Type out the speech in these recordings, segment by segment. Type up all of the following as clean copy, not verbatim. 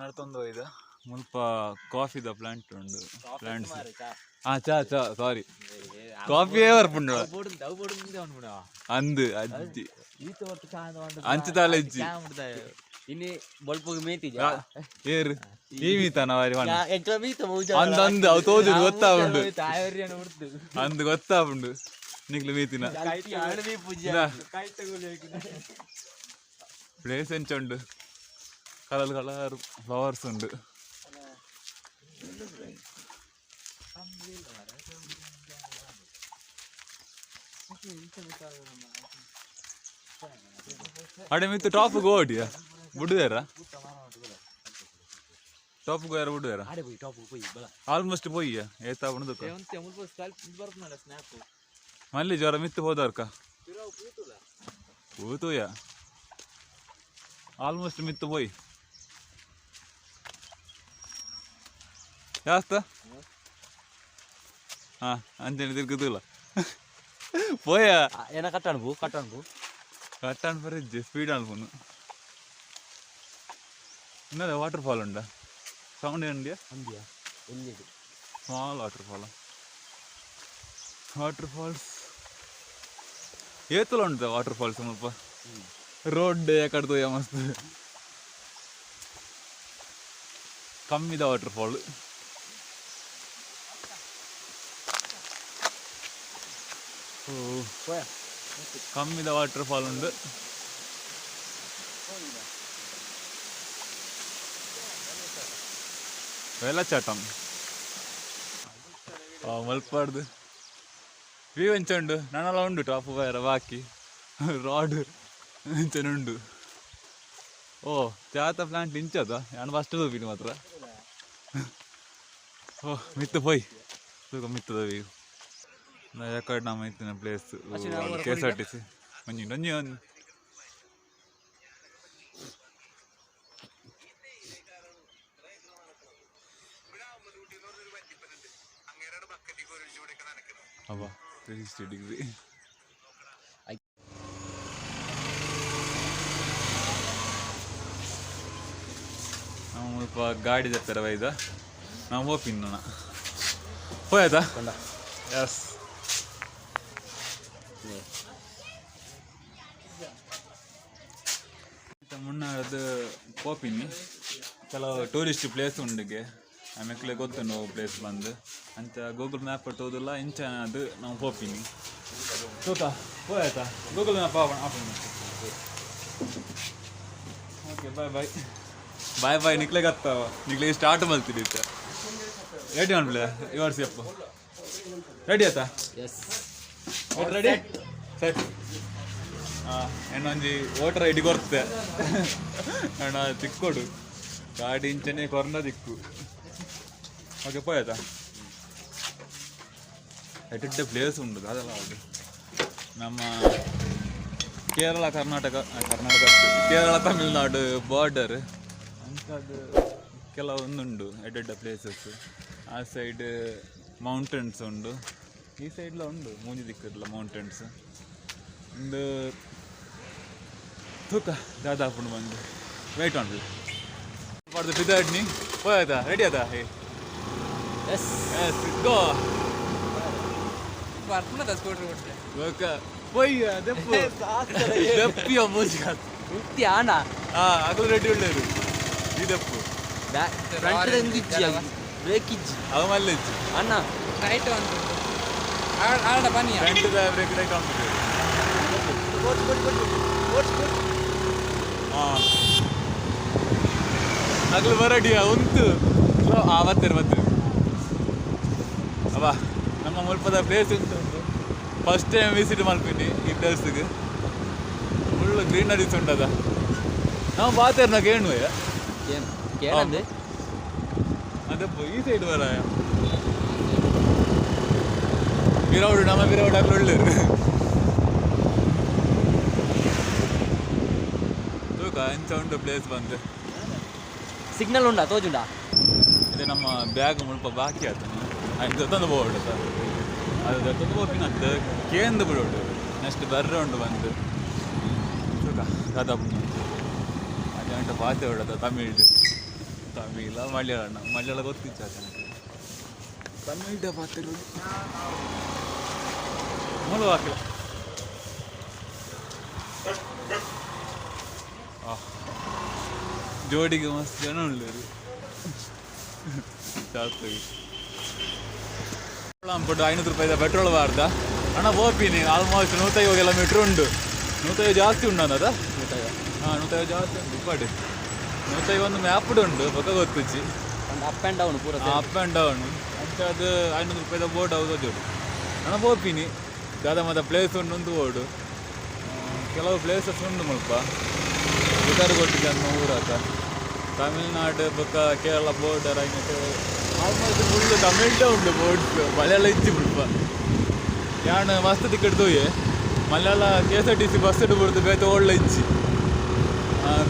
ನಡ್ತೊಂದು ಇದು ಮುಲ್ಪ ಕಾಫಿದ ಪ್ಲಾಂಟ್ ಉಂಡು ಪ್ಲಾಂಟ್ಸ್ ಚಾ ಚಾ ಸಾರಿ ಕಾಫಿಯೇ ಬರ್ಪುಂಡು ಅಂದು ಅಜ್ಜಿ ಅಂಚುತಾಲೆಜ್ಜಿ ini bolpo meti ja ಏರು ಈ ಮೀತನ ವಾರಿ ಅಂದಂದು ಅವು ತೋಜುಡು ಗೊತ್ತಾವುಂಡು ಅಂದು ಗೊತ್ತಾವುಂಡು ನಿಕ್ಲು ಮೀತಿನ ಪ್ಲೇಸ್ ಎಂಚುಂಡು ಕಲರ್ ಕಲರ್ ಫ್ಲವರ್ಸ್ ಉಂಡು ಅಡೆ ಮಿತ್ತು ಟಾಪ್ ಗೋಡಿಯಾ ಬಿಡುದಾರ ಟಾಪ್ ಗೋಯಾರ ಬಿಡುದಾರ ಆಲ್ಮೋಸ್ಟ್ ಪೋಯ್ಯ ಏತಾ ಉಂಡು ಮಲ್ಲಿ ಜ್ವರ ಮಿತ್ತು ಹೋದರ್ಕ ಕೂತುಯ ಆಲ್ಮೋಸ್ಟ್ ಮಿತ್ತು ಪೋಯ್ ಜಾಸ್ತ ಹಾ ಅಂಜನೆ ತಿರ್ಗುದಿಲ್ಲ ಪೋಯ ಏನ ಕಟ್ಟಣ್ಬು ಕಟ್ಟಾನ್ ಬರಿಜ್ಜಿ ಸ್ಪೀಡ್ ಅನ್ಪುನು ಇನ್ನದ ವಾಟರ್ ಫಾಲ್ ಉಂಡ ಸೌಂಡ್ ಏನಿದೆಯಾ ಸ್ಮಾಲ್ ವಾಟರ್ ಫಾಲ್ಸ್ ಏತಲ ಉಂಟು ವಾಟರ್ ಫಾಲ್ಸ್ ಸ್ವಲ್ಪ ರೋಡ್ ಯಾಕಡ್ದು ಮಸ್ತ್ ಕಮ್ಮಿದ ವಾಟರ್ ಫಾಲ್ ಕಮ್ಮಿದ ವಾಟರ್ ಫಾಲ್ ಉಂಡು ವೆಲ್ಲಚಾಟಂ ಮಲ್ಪಾಡ್ದು ವ್ಯೂ ಎಂಚುಂಡು ನಾನೆಲ್ಲ ಉಂಡು ಟಾಪ್ ವೈರ ಬಾಕಿ ರಾಡ್ ಎಂಚನುಂಡು ಓ ಚಾತ ಪ್ಲಾಂಟ್ ಇಂಚದ ನಾನು ಫಸ್ಟ್ ತೂಪಿನಿ ಮಾತ್ರ ಓ ಮಿತ್ತು ಪೋಯ್ ಮಿತ್ತದ ವ್ಯೂ ಯಾಕಡೆ ನಮ್ಮ ಇತ್ತಿನ ಪ್ಲೇಸ್ KSRTC ಒಂಜಿ ಅಬ್ಬಾ 360 ಡಿಗ್ರಿ ನಾವು ಸ್ವಲ್ಪ ಗಾಡಿ ಜತ್ತರ ವೈದ ನಾವು ಹೋಪಿನ್ನ ಹೋಯ್ತಾ ಎಸ್ ಮುನ್ನಾರದು ಪೋಪಿನಿ ಕೆಲವು ಟೂರಿಸ್ಟ್ ಪ್ಲೇಸ್ ಉಂಡಿಗೆ ಆಮೇಲೆ ಗೊತ್ತುಂಡು ಪ್ಲೇಸ್ ಬಂದು ಅಂತ ಗೂಗಲ್ ಮ್ಯಾಪ್ ಇಟ್ಟೋದಿಲ್ಲ ಇಂಚ ಅದು ನಾವು ಪೋಪಿನಿ ತೋತಾ ಹೋಯ್ತಾ Google map off okay bye ನಿಕ್ಲೆ ಗೊತ್ತಾವ ನಿಕ್ಲೆ ಸ್ಟಾರ್ಟ್ ಮಾಡ್ತೀವಿ ರೆಡಿ ಮಾಡ್ಬಿಡ ಇವರ್ ಸೇಪ್ ರೆಡಿ ಆಯ್ತಾ ರೆಡಿ ಸೆಟ್ ಎಣ್ಣೊಂಜಿ ವೋಟರ್ ಐಡಿ ಕೊಡ್ತೆ ಅಣ್ಣ ತಿಕ್ಕೊಡು ಗಾಡಿ ಇಂಚನೆ ಕೊರ್ನ ದಿಕ್ಕು ಓಕೆ ಪೋಯ್ತಾ ಎಡ್ಡ ಪ್ಲೇಸ್ ಉಂಟು ಅದೆಲ್ಲ ಅದು ನಮ್ಮ ಕೇರಳ ತಮಿಳ್ನಾಡು ಬಾರ್ಡರ್ ಅಂಥದ್ದು ಕೆಲವೊಂದುಂಡು ಎಡ್ಡ ಪ್ಲೇಸಸ್ ಆ ಸೈಡ್ ಮೌಂಟೇನ್ಸ್ ಉಂಡು ಈ ಸೈಡ್ಲ ಉಂಡು ಮೂಂಜಿ ದಿಕ್ಕಲ್ಲ ಮೌಂಟೇನ್ಸ್ ಒಂದು ತೂಕ ದಾದಾಪುಂಡು ಬಂದು ವೆಯ್ಟ್ ಉಂಟು ಮಾಡ್ದು ಬಿದ್ದಾಡ್ನಿ ಹೋಯ್ತಾ ರೆಡಿ ಆಯ್ತಾ ಎಸ್ ಎಸ್ ಗೋ ಪೊಯ್ಯ ದೆಪ್ಪಿಯ ಮೂಜಿಕ ಆನ ಅಗಲು ರೆಡಿ ಉಳ್ಳೇರು ಈ ದೆಪ್ಪು ಬ್ರೇಕ್ ಇಜ್ಜಿ ಅವ ಮಲ್ಲ ಇಜ್ಜಿ ಅಣ್ಣ ರೈಟ್ ಒಂದು ಆಡ ಬನ್ನಿ ಫ್ರಂಟ್ ಬ್ರೇಕ್ ರೈಟ್ ಆಗ್ತದೆ ಅಗಲು ಬರಡಿಯ ಉಂಟು ಬರ್ತೇನೆ ಅವ ನಮ್ಮ ಮುಲ್ಪದ ಪ್ಲೇಸ್ ಉಂಟು ಫಸ್ಟ್ ಟೈಮ್ ವಿಸಿಟ್ ಮಾಡ್ತೀನಿ ಈ ಪ್ಲೇಸ್ಗೆ ಫುಲ್ ಗ್ರೀನರೀಸ್ ಉಂಟದ ನಾವು ಬಾತೇರ್ ನಾ ಕೇಳುವ ಅದಪ್ಪ ಈ ಸೈಡ್ ಬರ ವಿರೌಡ್ ನಮ್ಮ ವಿರೌಡ್ ಆಗಲು ಒಳ್ಳೆಯರು ತೂಕ ಎಂಚ ಉಂಟು ಪ್ಲೇಸ್ ಬಂದು ಸಿಗ್ನಲ್ ಉಂಟಾ ತೋಜುಂಡಾ ಇದು ನಮ್ಮ ಬ್ಯಾಗ್ ಮುಲ್ಪ ಬಾಕಿ ಆಯ್ತು ಅದು ತಂದು ಬೋರ್ಡ್ ಸರ್ ಅದು ತಂದು ಹೋಗ್ತೀನಿ ಅಂತ ಕೇಂದ್ರ ಬಿಡೋಡು ನೆಕ್ಸ್ಟ್ ಬರ್ರೆ ಉಂಟು ಬಂದು ಸುಖ ಕದಾ ಅದೇ ಗಂಟೆ ಪಾತೆ ಹೊಡೋದು ತಮಿಳ್ ತಮಿಳ ಮಲಯಾಳ ಗೊತ್ತಿತ್ತು ನನಗೆ ತಮಿಳ ಮಾತಾಡೋದು ಮೂಲ ಹಾಕಿಲ್ಲ ಜೋಡಿಗೆ ಮಸ್ತ್ ಜನ ಉಳ್ಳರು ಜಾಸ್ತಿ ಅಂದ್ಬಿಟ್ಟು 500 ರೂಪಾಯಿ ಪೆಟ್ರೋಲ್ ಬಾರ್ದ ಅಣ್ಣ ಹೋಗ್ತೀನಿ ಆಲ್ಮೋಸ್ಟ್ 150 ಕಿಲೋಮೀಟ್ರ್ ಉಂಟು 150 ಜಾಸ್ತಿ ಉಂಡು ಅನ್ನೋದ 150 ಜಾಸ್ತಿ ಉಂಟು ಇಪ್ಪಡಿ 150 ಒಂದು ಮ್ಯಾಪ್ಡ್ ಉಂಟು ಪಕ್ಕ ಗೊತ್ತಿಚ್ಚಿ ಅಪ್ ಆ್ಯಂಡ್ ಡೌನ್ ಪೂರ ಅಪ್ ಆ್ಯಂಡ್ ಡೌನ್ ಅಂತ ಅದು 500 ರೂಪಾಯಿದ ಬೋಟ್ ಹೌದು ಜೋಡು ಅಣ್ಣ ಹೋಗ್ತೀನಿ ದಾದ ಮತ್ತು ಪ್ಲೇಸ್ ಉಂಡು ಓಡು ಕೆಲವು ಪ್ಲೇಸಸ್ ಉಂಡು ಮುಲ್ಪ ಉತ್ತರ ಕೊಟ್ಟಿದ್ದೆ ನಮ್ಮ ಊರಾತ ತಮಿಳ್ನಾಡು ಪಕ್ಕ ಕೇರಳ ಬೋರ್ಡರ್ ಆಗಿಟ್ಟು ಆಲ್ಮೋಸ್ಟ್ ಫುಲ್ಲು ತಮಿಳ್ದೇ ಉಂಟು ಬೋಟ್ಸ್ ಮಲಯಾಳ ಇಚ್ಚಿ ಮುಲ್ಪ ಯಾಣ ಮಸ್ತ್ ಟಿಕೆಟ್ ತೋಯೆ ಮಲಯಾಳ KSRTC ಬಸ್ ಇಟ್ಟು ಬಿಡ್ತು ಬೇತೆ ಒಳ್ಳೆ ಇಚ್ಚಿ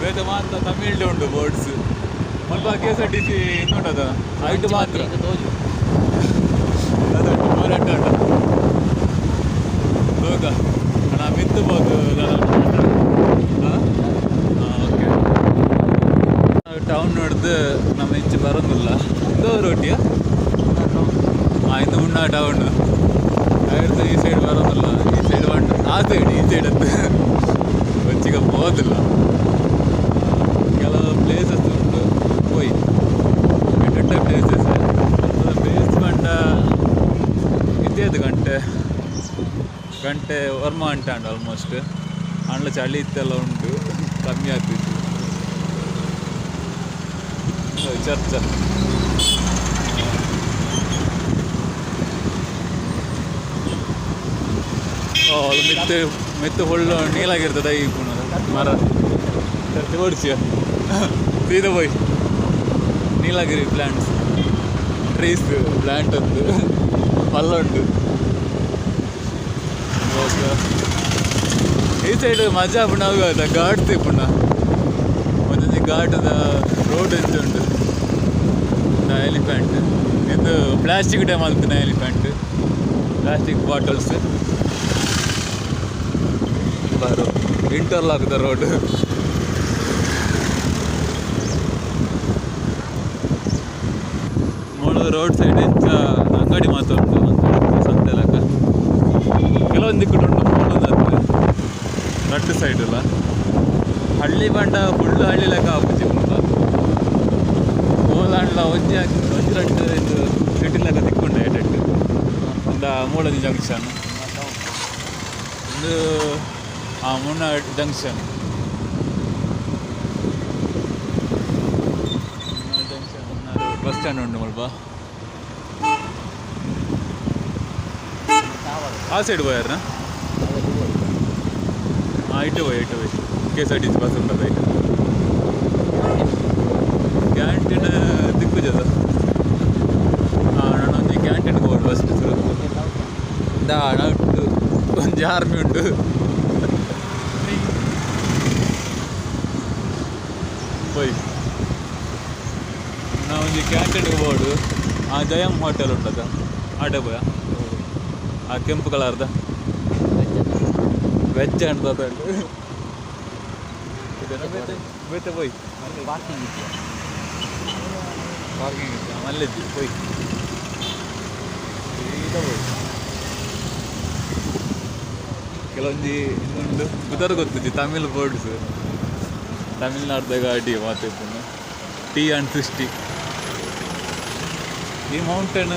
ಬೇತೆ ಮಾತ್ರ ತಮಿಳ್ದೇ ಉಂಟು ಬೋಟ್ಸ್ ಸ್ವಲ್ಪ KSRTC ಇನ್ನುಂಟದ ಐಟು ಮಾತ್ರ അതുണ്ട് പോരാട്ടം ಹೋಗ ಅಣ್ಣ ಮಿತ್ತಬೋದು ಓಕೆ ಟೌನ್ ನೋಡ್ದು ನಮ್ಮ ಇಂಚೆ ಬರೋದಿಲ್ಲ ಇದು ರೋಟಿಯ ಇದು ಮುನ್ನ ಟೌನ್ ಆಯ್ತು ಈ ಸೈಡ್ ಬರೋದಿಲ್ಲ ಈ ಸೈಡ್ ಬಂದು ಆ ಸೈಡ್ ಈ ಸೈಡ್ ಅಂತ ಹೆಚ್ಚಿಗೆ ಹೋಗೋದಿಲ್ಲ ಕೆಲವು ಪ್ಲೇಸಸ್ ಉಂಟು ಹೋಯ್ ಎಂಟೆಂಟ ಪ್ಲೇಸಸ್ ಬೇಸ್ಮೆಂಟ ಇದ್ದೇದು ಗಂಟೆ ವರ್ಮ ಅಂಟಾಂಡು ಆಲ್ಮೋಸ್ಟ್ ಅಂಡ್ಲ ಚಳಿ ಇತ್ತೆಲ್ಲ ಉಂಟು ಕಮ್ಮಿ ಆಗ್ತಿತ್ತು ಚರ್ಚ ಮೆತ್ತು ಫುಲ್ಲು ನೀಲಾಗಿರ್ತದೆ ಈ ಮರ ಚರ್ಚೆ ಓಡಿಸಿಯ ಸೀದಾ ಹೋಯ್ ನೀಲಗಿರಿ ಪ್ಲ್ಯಾಂಟ್ಸ್ ಟ್ರೀಸ್ ಪ್ಲ್ಯಾಂಟ್ ಒಂದು ಮಲ್ಲ ಉಂಟು ಈ ಸೈಡ್ ಮಜಾ ಪುಣ ಆಗುತ್ತ ಘಾಟ್ತಿ ಪುಣ ಒಂದೊಂದು ಘಾಟದ ರೋಡ್ ಎಂತ ಉಂಟು ಎಲಿಫೆಂಟ್ ಇದು ಪ್ಲಾಸ್ಟಿಕ್ ಟೈಮ್ ಆಗ್ತಾನೆ elephant plastic bottles bar interlock the road ನೋಡೋದು ರೋಡ್ ಸೈಡ್ ಇಂಚ ಅಂಗಡಿ ಮಾತ್ರ ಉಂಟು ಸಂತೆ ಲೆಕ್ಕ ಕೆಲವೊಂದು ದಿಕ್ಕು ಉಂಟು ಮೂಡೋದು ರಟ್ಟು ಸೈಡ್ ಇಲ್ಲ ಹಳ್ಳಿ ಬಂಡ ಫುಲ್ಲು ಹಳ್ಳಿ ಲೆಕ್ಕ ಆಗುತ್ತಿ ಹೋಲಾಂಡ್ಲ ಒಂಜಿ ರಟ್ಟು ಇದು ಸಿಟಿ ಲೆಕ್ಕ ತಿಕ್ಕೊಂಡೆ ಎಟೆಟ್ಟು ಒಂದು ಮೂಡೋದು ಜಂಕ್ಷನ್ ಒಂದು ಮುನ್ನಾರ್ ಜಂಕ್ಷನ್ ಬಸ್ ಸ್ಟ್ಯಾಂಡ್ ಉಂಟು ಸ್ವಲ್ಪ ಆ ಸೈಡ್ ಹೋಯಾರ ಇಟ್ಟು ಹೋಯ್ KSRTC ಬಸ್ ಉಂಟದ ಐಟು ಕ್ಯಾಂಟೀನ್ ದಿಕ್ಕು ಜದ ನಾನು ಒಂದು ಕ್ಯಾಂಟೀನ್ಗೆ ಹೋಗಿ ಫಸ್ಟ್ ಉಂಟು ಒಂದು ಆರ್ಮಿ ಉಂಟು ಹೋಯ್ ನಾವೊಂದು ಕ್ಯಾಂಟೀನ್ಗೆ ಹೋಡು ಆ ಜಯಮ್ ಹೋಟೆಲ್ ಉಂಟದ ಆಟೆ ಹೋಯ ಆ ಕೆಂಪು ಕಲರ್ದ ವೆಜ್ ಅಂತ ಉಂಟು ಬೇತೆ ಹೋಯ್ ಪಾರ್ಕಿಂಗ್ ಇತ್ತು ಮಲ್ಲಿದ್ದಿ ಹೋಯ್ ಸೀದಾ ಹೋಯ್ ಕೆಲವೊಂದು ಇನ್ನೊಂದು ಉತ್ತರ ಗೊತ್ತಿದ್ದಿ ತಮಿಳ್ ಬೋರ್ಡ್ಸ್ ತಮಿಳ್ನಾಡ್ದಾಗ ಗಾಡಿ ಮಾತು T&60 ಈ ಮೌಂಟೇನ್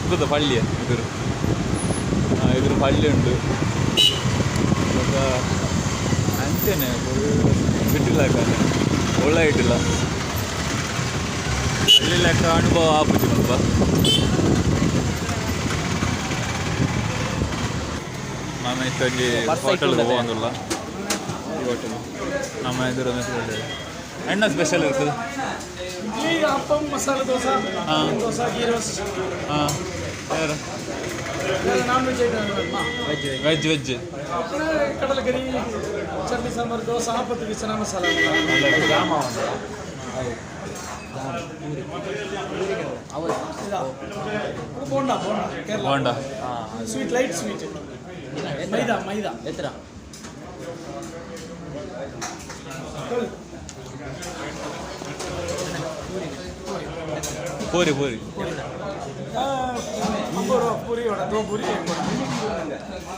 ಗೊತ್ತಾ ಪಳ್ಳಿಯ ಇದ್ರ ಪಳ್ಳಿ ಉಂಟು ಇವಾಗ ಅಂಚೆನೆ ಬಿಟ್ಟಿಲ್ಲ ಒಳ್ಳೆ ಇಟ್ಟಿಲ್ಲ ಹಳ್ಳಿ ಲೆಕ್ಕ ಅನುಭವ ಆಪುಜಿ ಸ್ವಲ್ಪ ನಾನು ಇತ್ತಲ್ಲಿ ಹೋಟೆಲ್ಗೆ ಹೋಗೋದಿಲ್ಲ ಈ ಹೋಟೆಲ್ ನಮ್ಮ ಎದುರು ಎಣ್ಣ ಸ್ಪೆಷಲ್ ಇರ್ತದೆ ಇಡ್ಲಿ ಅಪ್ಪಂ ಮಸಾಲೆ ದೋಸೆ ದೋಸೆ ಗೀ ರೋಸ್ಟ್ ಹಾಂ ಯಾರು ನಾನ್ ವೆಜ್ ವೆಜ್ ಕಡಲೆಕರಿ ಚಟ್ನಿ ಸಾಂಬಾರು ದೋಸೆ ಆಪತ್ತಿಗೆ chana masala bonda Kerala bonda sweet light sweet maida ಎತ್ತರ ಪೂರಿ ಪೂರಿ 50 ರೂಪಾಯಿ ಪೂರಿ ವಡ 2 ಪೂರಿ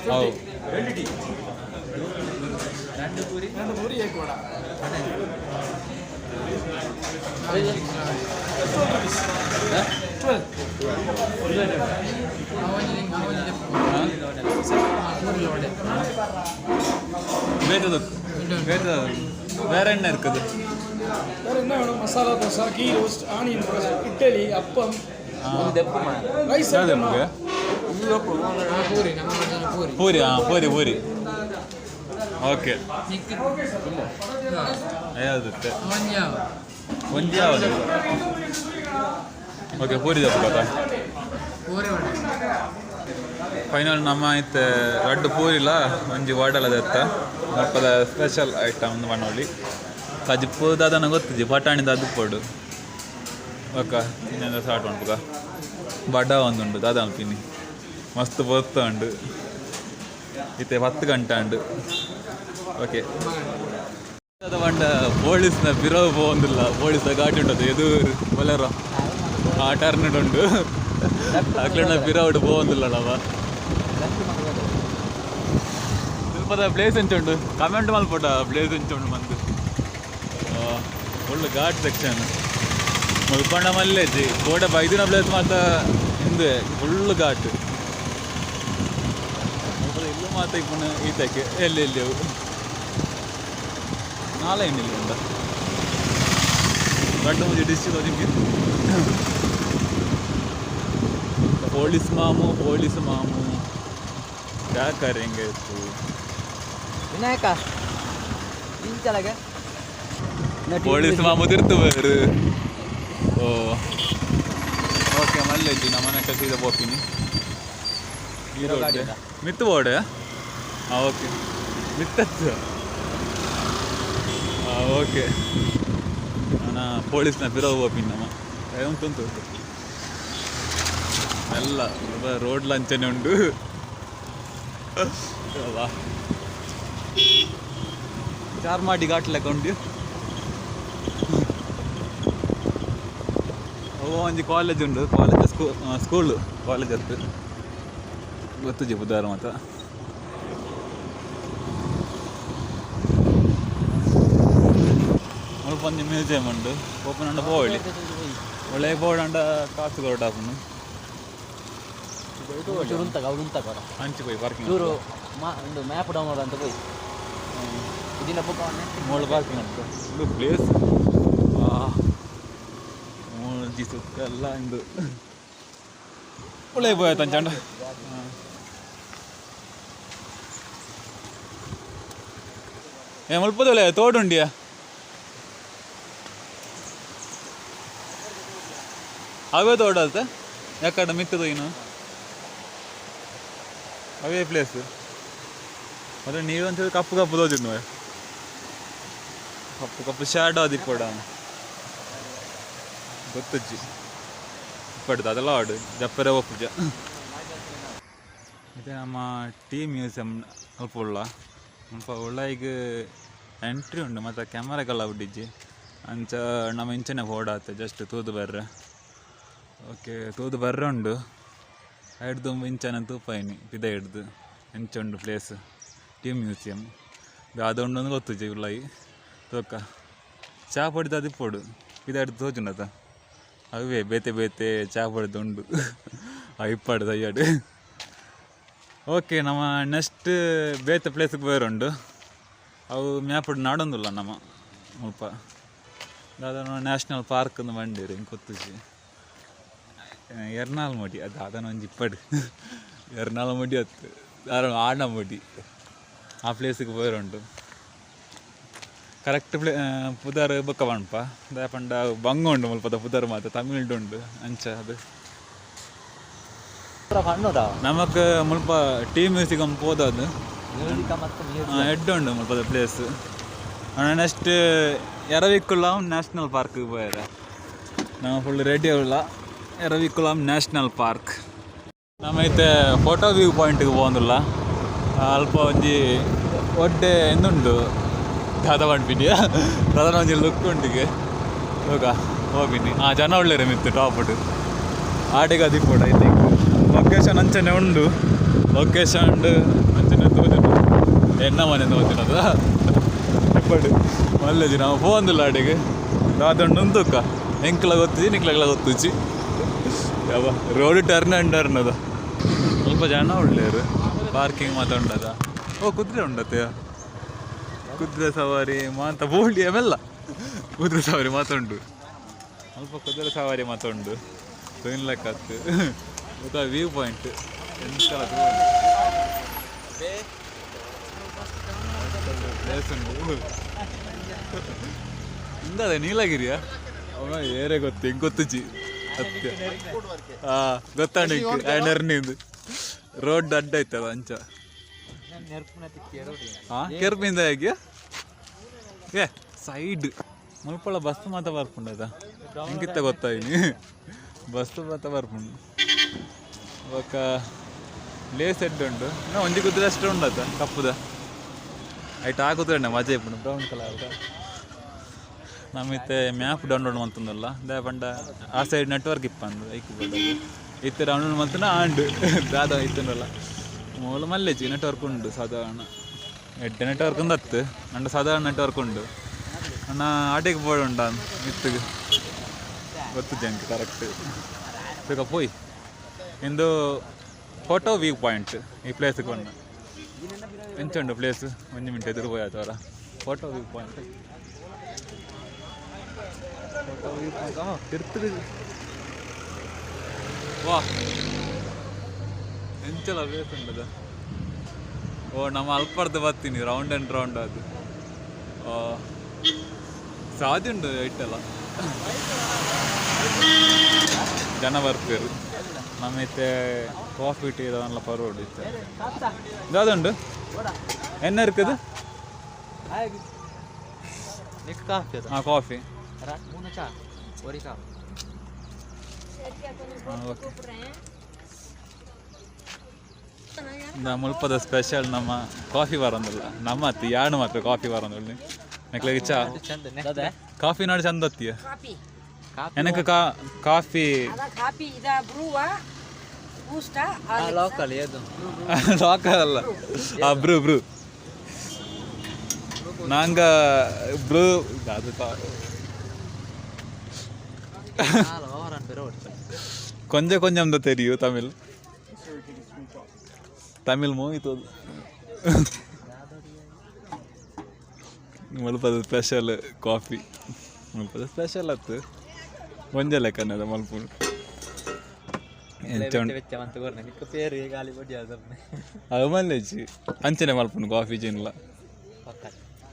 ಹೌದು ಎರಡು ಪೂರಿ 1 ವಡ 12 வேற என்ன இருக்குது வேறு என்ன வேணும் masala dosa ghee roast onion roast idli appam rice puri puri puri okay ಯಾವುದಿತ್ತೆ ಒಂದು ಯಾವುದು ಓಕೆ ಪೂರಿ ತಪ್ಪದ ಫೈನಲ್ ನಮ್ಮ ಐತೆ ರಡ್ಡು ಪೂರಿಲ ಒಂಜಿ ವಡಲದತ್ತ ಮಪ್ಪದ ಸ್ಪೆಷಲ್ ಐಟಮ್ ಮಣ್ಣೊಳ್ಳಿ ಕಜಿಪ್ಪು ದಾದನ ಗೊತ್ತಿದ್ದಿ ಪಟಾಣಿ ದಾದು ಕೊಡು ಓಕೆ ಇನ್ನೊಂದು ಸ್ಟಾರ್ಟ್ ಮಾಡ್ಬೇಕ ಬಡ ಒಂದುಂಡು ದಾದ ಪಿನಿ ಮಸ್ತ್ ಬೊತ್ತ ಉಂಡು ಇತ್ತೆ 10 ಗಂಟೆ ಉಂಡು ಓಕೆ ಅದು ಬಂಡ ಪೊಲೀಸ್ನ ಬಿರವು ಪೋಂದಿಲ್ಲ ಪೊಲೀಸ್ ಗಾಡಿ ಉಂಟದು ಎದುರು ಬೊಲೆರೋ ಆ ಟರ್ನ್ ಉಂಡು ಅಕ್ಲಣ್ಣ ಬಿರವುಡು ಪೋಂದಿಲ್ಲ ನಾವು ಸ್ವಲ್ಪದ ಪ್ಲೇಸ್ ಎಂಚುಂಡು ಕಮೆಂಟ್ ಮಲ್ಪಟ ಪ್ಲೇಸ್ ಎಂಚುಂಡು ಮಂದು ಒಳ್ಳೆ ಘಾಟ್ ಸೆಕ್ಷನ್ ಮುಲ್ಕೊಂಡ ಮಲ್ಲೇಜಿ ಗೋಡೆ ಬೈದಿನ ಪ್ಲೇಸ್ ಮಾತ್ರ ಹಿಂದೆ ಫುಲ್ಲು ಘಾಟ್ ಇಲ್ಲೂ ಮಾತ್ರ ಇಪ್ಪಣ ಈತಕ್ಕೆ ಎಲ್ಲಿ ಅವು ನಾಳೆ ಏನಿಲ್ಲ ಉಂಟ ಗಂಡು ಮುಜಿ ಡಿಸ್ಟಿಕ್ ಹೋಗಿ ಪೊಲೀಸ್ ಮಾಮು क्या करेंगे तू ವಿನಾಯಕ ಇಂಚಲಗೆ ಪೊಲೀಸ್ ಮಾಮು ತಿರ್ತುವರು ಓ ಓಕೆ ಮಲ್ಲೇಜಿ ನಮ್ಮನೆ ಕಟ್ಟಿದ ಬೋಪಿನಿ ಈ ರೋಡ್ ಮಿತ್ತು ಬೋರ್ಡ್ ಹಾಂ ಓಕೆ ಮಿತ್ತತ್ತು ಹಾಂ ಓಕೆ ನಾನು ಪೊಲೀಸ್ನ ಬಿರೋ ಬೋಪಿನಿ ನಮ್ಮ ಉಂಟು ಎಲ್ಲ ರೋಡ್ ಲಂಚನೆ ಉಂಡು ಚಾರ್ಮಾಡಿ ಘಾಟ್ ಲೆಕ್ಕ ಉಂಡು ಒಂಜಿ ಕಾಲೇಜ್ ಉಂಡು ಕಾಲೇಜ್ ಸ್ಕೂಲು ಕಾಲೇಜ್ ಹತ್ತು ಗೊತ್ತು ಬುಧವಾರ ಮಾತ್ರ ಸ್ವಲ್ಪ ಒಂಜಿ ಮ್ಯೂಸಿಯಂ ಉಂಡು ಓಪನ್ ಅಂಡ ಪೋವಳಿ ಒಳ್ಳೆ ಬೋರ್ಡ್ ಕಾಸು ಕೊರಟಾಪನು ಹಂಚಿ ಹೋಯ್ ಪಾರ್ಕಿಂಗ್ ಒಂದು ಮ್ಯಾಪ್ ಡೌನ್ಲೋಡ್ ಅಂತ ಹೋಯ್ ಇದನ್ನ ಮೋಳ ಪಾರ್ಕಿಂಗ್ ಅಂತ ಇದು ಪ್ಲೇಸ್ ಮೂಜಿ ಸುತ್ತೆಲ್ಲ ಇಂದು ಒಳ್ಳೆ ಹೋಯ್ತು ಅಂಚಂಡ ಮುಲ್ಪದೊಳ್ಳೆ ತೋಡುಂಡಿಯಾ ಅವೇ ತೋಡಲ್ತ ಯಾಕಡೆ ಮಿಕ್ಕದು ಇನ್ನು ಅವೇ ಪ್ಲೇಸ್ ಮತ್ತೆ ನೀವಂತ ಕಪ್ಪು ಕಪ್ಪು ತೋದಿದ್ ನೋಡಿ ಕಪ್ಪು ಶಾಡೋ ಅದಿಪ್ಪಡ ಗೊತ್ತಜ್ಜಿ ಇಪ್ಪಡ್ದು ಅದೆಲ್ಲ ಆಡು ಜಪ್ಪರೆ ಒಪ್ಪುಜ ಮತ್ತೆ ನಮ್ಮ ಟೀ ಮ್ಯೂಸಿಯಂ ಸ್ವಲ್ಪ ಒಳ್ಳ ಈಗ ಎಂಟ್ರಿ ಉಂಡು ಮತ್ತು ಕ್ಯಾಮರಾಗೆಲ್ಲ ಬಿಟ್ಟಿಜ್ಜಿ ಅಂಚ ನಮ್ಮ ಇಂಚನೆ ಫೋಡಾತೆ ಜಸ್ಟ್ ತೂದು ಬರ್ರೆ ಓಕೆ ತೂದು ಬರ್ರೆ ಉಂಡು ಹಿಡ್ದು ಇಂಚನ ತೂಪಾಯಿನಿ ಪಿದ ಹಿಡ್ದು ಎಂಚುಂಡು ಪ್ಲೇಸ್ ಟೀ ಮ್ಯೂಸಿಯಂ ಅದೊಂಡೊಂದು ಗೊತ್ತುಜಿ ಉಳ್ಳಾಯಿ ತೋಕ ಚಾ ಪಡಿದ ಅದಿಪ್ಪೋಡು ಪಿದ ಹಿಡ್ದು ತೋಚುಂಡತ ಅವೇ ಬೇತೆ ಚಾ ಪಡಿದು ಉಂಡು ಇಪ್ಪಾಡು ತಯ್ಯಾಡು ಓಕೆ ನಮ್ಮ ನೆಕ್ಸ್ಟ್ ಬೇತೆ ಪ್ಲೇಸ್ಗೆ ಬೇರುಂಡು ಅವು ಮ್ಯಾಪಡ್ ನಾಡೊಂದಿಲ್ಲ ನಮ್ಮ ಸ್ವಲ್ಪ ಅದನ್ನು ನ್ಯಾಷನಲ್ ಪಾರ್ಕ್ ಅಂದು ಬಂದಿರಿ ಹಿಂಗೆ ಗೊತ್ತುಜಿ ಎರ್ನಾಲ್ ಮಡಿ ಅದು ಅದನ್ನು ಒಂದು ಇಪ್ಪಡು ಎರ್ನಾಲ್ ಮಡಿ ಹತ್ತು ಆಡ ಮಡಿ ಆ ಪ್ಲೇಸಿಗೆ ಬೇರುಂಟು ಕರೆಕ್ಟ್ ಪುದಾರ್ ಬೊಕ್ಕ ಬಣ್ಪ ದಾಪಂಡ ಬಂಗ ಉಂಡು ಮುಲ್ಪದ ಪುದಾರ್ ಮಾತ್ರ ತಮಿಳ್ಡು ಉಂಡು ಅಂಚ ಅದು ನಮಕ್ ಮುಲ್ಪ ಟೀ ಮ್ಯೂಸಿಕಂ ಪೋದದು ಎಡ್ಡು ಉಂಡು ಮುಲ್ಪದ place next Eravikulam national park ಪೋಯರ ನಾವು ಫುಲ್ ರೆಡಿ ಅವಲ್ಲ ಎರವಿಕುಲಂ ನ್ಯಾಷನಲ್ ಪಾರ್ಕ್ ನಮ್ಮೈತೆ ಫೋಟೋ ವ್ಯೂ ಪಾಯಿಂಟ್ಗೆ ಹೋಗಂದಿಲ್ಲ ಅಲ್ಪ ಒಂಜಿ ಒಡ್ಡೆ ಎಂದುಂಡು ದಾದ ಮಾಡ್ಬಿಟ್ಟಿಯ ಅದನ್ನ ಒಂಜಿ ಲುಕ್ ಉಂಟಿಗೆ ಹೋಗ ಹೋಗಿನಿ ಜನ ಒಳ್ಳೆಯರೆ ಮಿತ್ತು ಟಾಪುಡು ಆಡಿಗೆ ಅದಿಪ್ಪೋಡ ಐತೆ ಲೊಕೇಶನ್ ಅಂಚನೆ ಉಂಡು ಲೊಕೇಶನ್ ಅಂಚನೆ ತೋಜುಂಡು ಎನ್ನ ಮನೆ ತೋಜಿನದ ಇಪ್ಪಡು ಮಲ್ಲೆಜಿ ನಾವು ಹೋಂದಿಲ್ಲ ಆಡಿಗೆ ಅದೊಂಡು ಉಂತುಕ್ಕ ಎಂಕ್ಲ ಗೊತ್ತಿಜಿ ನಿಕ್ಲಗ್ಲ ಗೊತ್ತಿಜಿ ಯಾವ ರೋಡ್ ಟರ್ನ್ ಅಂಡ್ ಟರ್ನ್ ಅದ ಸ್ವಲ್ಪ ಜನ ಒಳ್ಳೆಯರು ಪಾರ್ಕಿಂಗ್ ಮಾತ್ರ ಉಂಡದ ಕುದುರೆ ಉಂಡತ್ತೆ ಕುದುರೆ ಸವಾರಿ ಮಾತ ಬೋಳಿ ಅವೆಲ್ಲ ಕುದುರೆ ಸವಾರಿ ಮಾತ್ರ ಉಂಟು ಸ್ವಲ್ಪ ಕುದುರೆ ಸವಾರಿ ಮಾತ್ರ ಉಂಡು ಲೆಕ್ಕತ್ತು ಮತ್ತು ವ್ಯೂ ಪಾಯಿಂಟ್ ಎಂತ ಪ್ಲೇಸ್ ಉಂಟು ಇಂದದೆ ನೀಲಗಿರಿಯ ಅವ ಏರೇ ಗೊತ್ತು ಹೆಂಗೆ ಗೊತ್ತುಜಿ ಸತ್ಯ ಗೊತ್ತಾಂಡ ಎರ್ನಿಂದು ರೋಡ್ ಅಡ್ಡ ಐತದ ಅಂಚ ಕೆರ್ಪಿಂದ ಹೇಗೆ ಏ ಸೈಡ್ ಮುಲ್ಪಳ ಬಸ್ ಮಾತ ಬರ್ಪುಂಡದ ಹೆಂಗಿತ್ತ ಗೊತ್ತಾಯಿನಿ ಬಸ್ ಮಾತ ಬರ್ಪುಂಡು ఒక ಲೇಸ್ ಎಡ್ ಉಂಡು ಇನ್ನೂ ಒಂಜಿ ಕುದುರೆ ಅಷ್ಟು ಉಂಡದ ಕಪ್ಪುದ ಐಟ್ ಆ ಕುದುರೆ ಮಜಾ ಇಪ್ಪುಂಡು ಬ್ರೌನ್ ಕಲರ್ ನಮ್ಮಿತ್ತೆ ಮ್ಯಾಪ್ ಡೌನ್ಲೋಡ್ ಮಂತಂದಲ್ಲ ದೇ ಪಂಡ ಆ ಸೈಡ್ ನೆಟ್ವರ್ಕ್ ಇಪ್ಪಂದು ಐಕ್ ಬೋರ್ಡ್ ಇತ್ತೆ ಡೌನ್ಲೋಡ್ ಮಂತನ ಆಂಡು ದಾದ ಇತ್ತನಲ್ಲ ಮೂಲ ಮಲ್ಲೆಜಿ ನೆಟ್ವರ್ಕ್ ಉಂಡು ಸಾಧಾರಣ ಎಡ್ಡೆ ನೆಟ್ವರ್ಕ್ ಉಂದತ್ತು ನಂಡು ಸಾಧಾರಣ ನೆಟ್ವರ್ಕ್ ಉಂಡು ನನ್ನ ಆಟಿಗೆ ಬೋರ್ಡ್ ಉಂಡ ಮಿತ್ತಿಗೆ ಗೊತ್ತು ಜಂಕ್ ಕರೆಕ್ಟ್ ಬೇಕಾ ಪೋಯ್ ಇಂದು ಫೋಟೋ ವ್ಯೂ ಪಾಯಿಂಟ್ ಈ ಪ್ಲೇಸ್ಗೆ ಬಂದ ಎಂಚುಂಡು ಪ್ಲೇಸ್ ಒಂದು ಮಿನಿಟ್ ಎದುರು ಹೋಯ್ತವರ ಫೋಟೋ ವ್ಯೂ ಪಾಯಿಂಟ್ ತಿರ್ತದೆ ವಾ ಎಂಚಲ ಪ್ಲೇಸ್ ಉಂಟದ ಓ ನಮ್ಮ ಅಲ್ಪರ್ದು ಬರ್ತೀನಿ ರೌಂಡ್ ಆ್ಯಂಡ್ ರೌಂಡ್ ಅದು ಸಾಧ್ಯ ಉಂಟು ಐಟೆಲ್ಲ ಜನ ಬರ್ತೀರು ನಮ್ಮೈತೆ ಕಾಫಿ ಟೀ ಇದನ್ನೆಲ್ಲ ಪರೋಡ್ ಇತ್ತು ಯಾವುದುಂಟು ಎನ್ನ ಇರುತ್ತದೆ ಹಾಂ ಕಾಫಿ ಮುಲ್ಪದ ಸ್ಪೆಷಲ್ ನಮ್ಮ ಕಾಫಿ ಬರೋದಿಲ್ಲ ನಮ್ಮ ಅತ್ತಿ ಯಾರು ಮಾತ್ರ ಕಾಫಿ ಬರೋದಿಲ್ಲ ನೆಕ್ಲೆಗೆ ಚಾ ಕಾಫಿ ನೋಡಿ ಚಂದ ಅತ್ತಿಯ எனக்கு காஃபி இதா ப்ரூவா பூஸ்டா லோக்கல் ஏதோ லோக்கல் அல்ல ப்ரூ ப்ரூ நாங்க ப்ரூ அது கொஞ்சம் கொஞ்சம் தான் தெரியும் தமிழ் தமிழ் மூவி தோது ಮುಲ್ಪದ ಸ್ಪೆಷಲ್ ಕಾಫಿ ಮುಲ್ಪದ ಸ್ಪೆಷಲ್ ಅತ್ತು ಒಂದೇ ಲೆಕ್ಕನದ ಮಲ್ಪುಡು ಅದು ಮಲ್ಲೆಜಿ ಅಂಚನೆ ಮಲ್ಪುಂಡು ಕಾಫಿ ಜಿನ್ಲ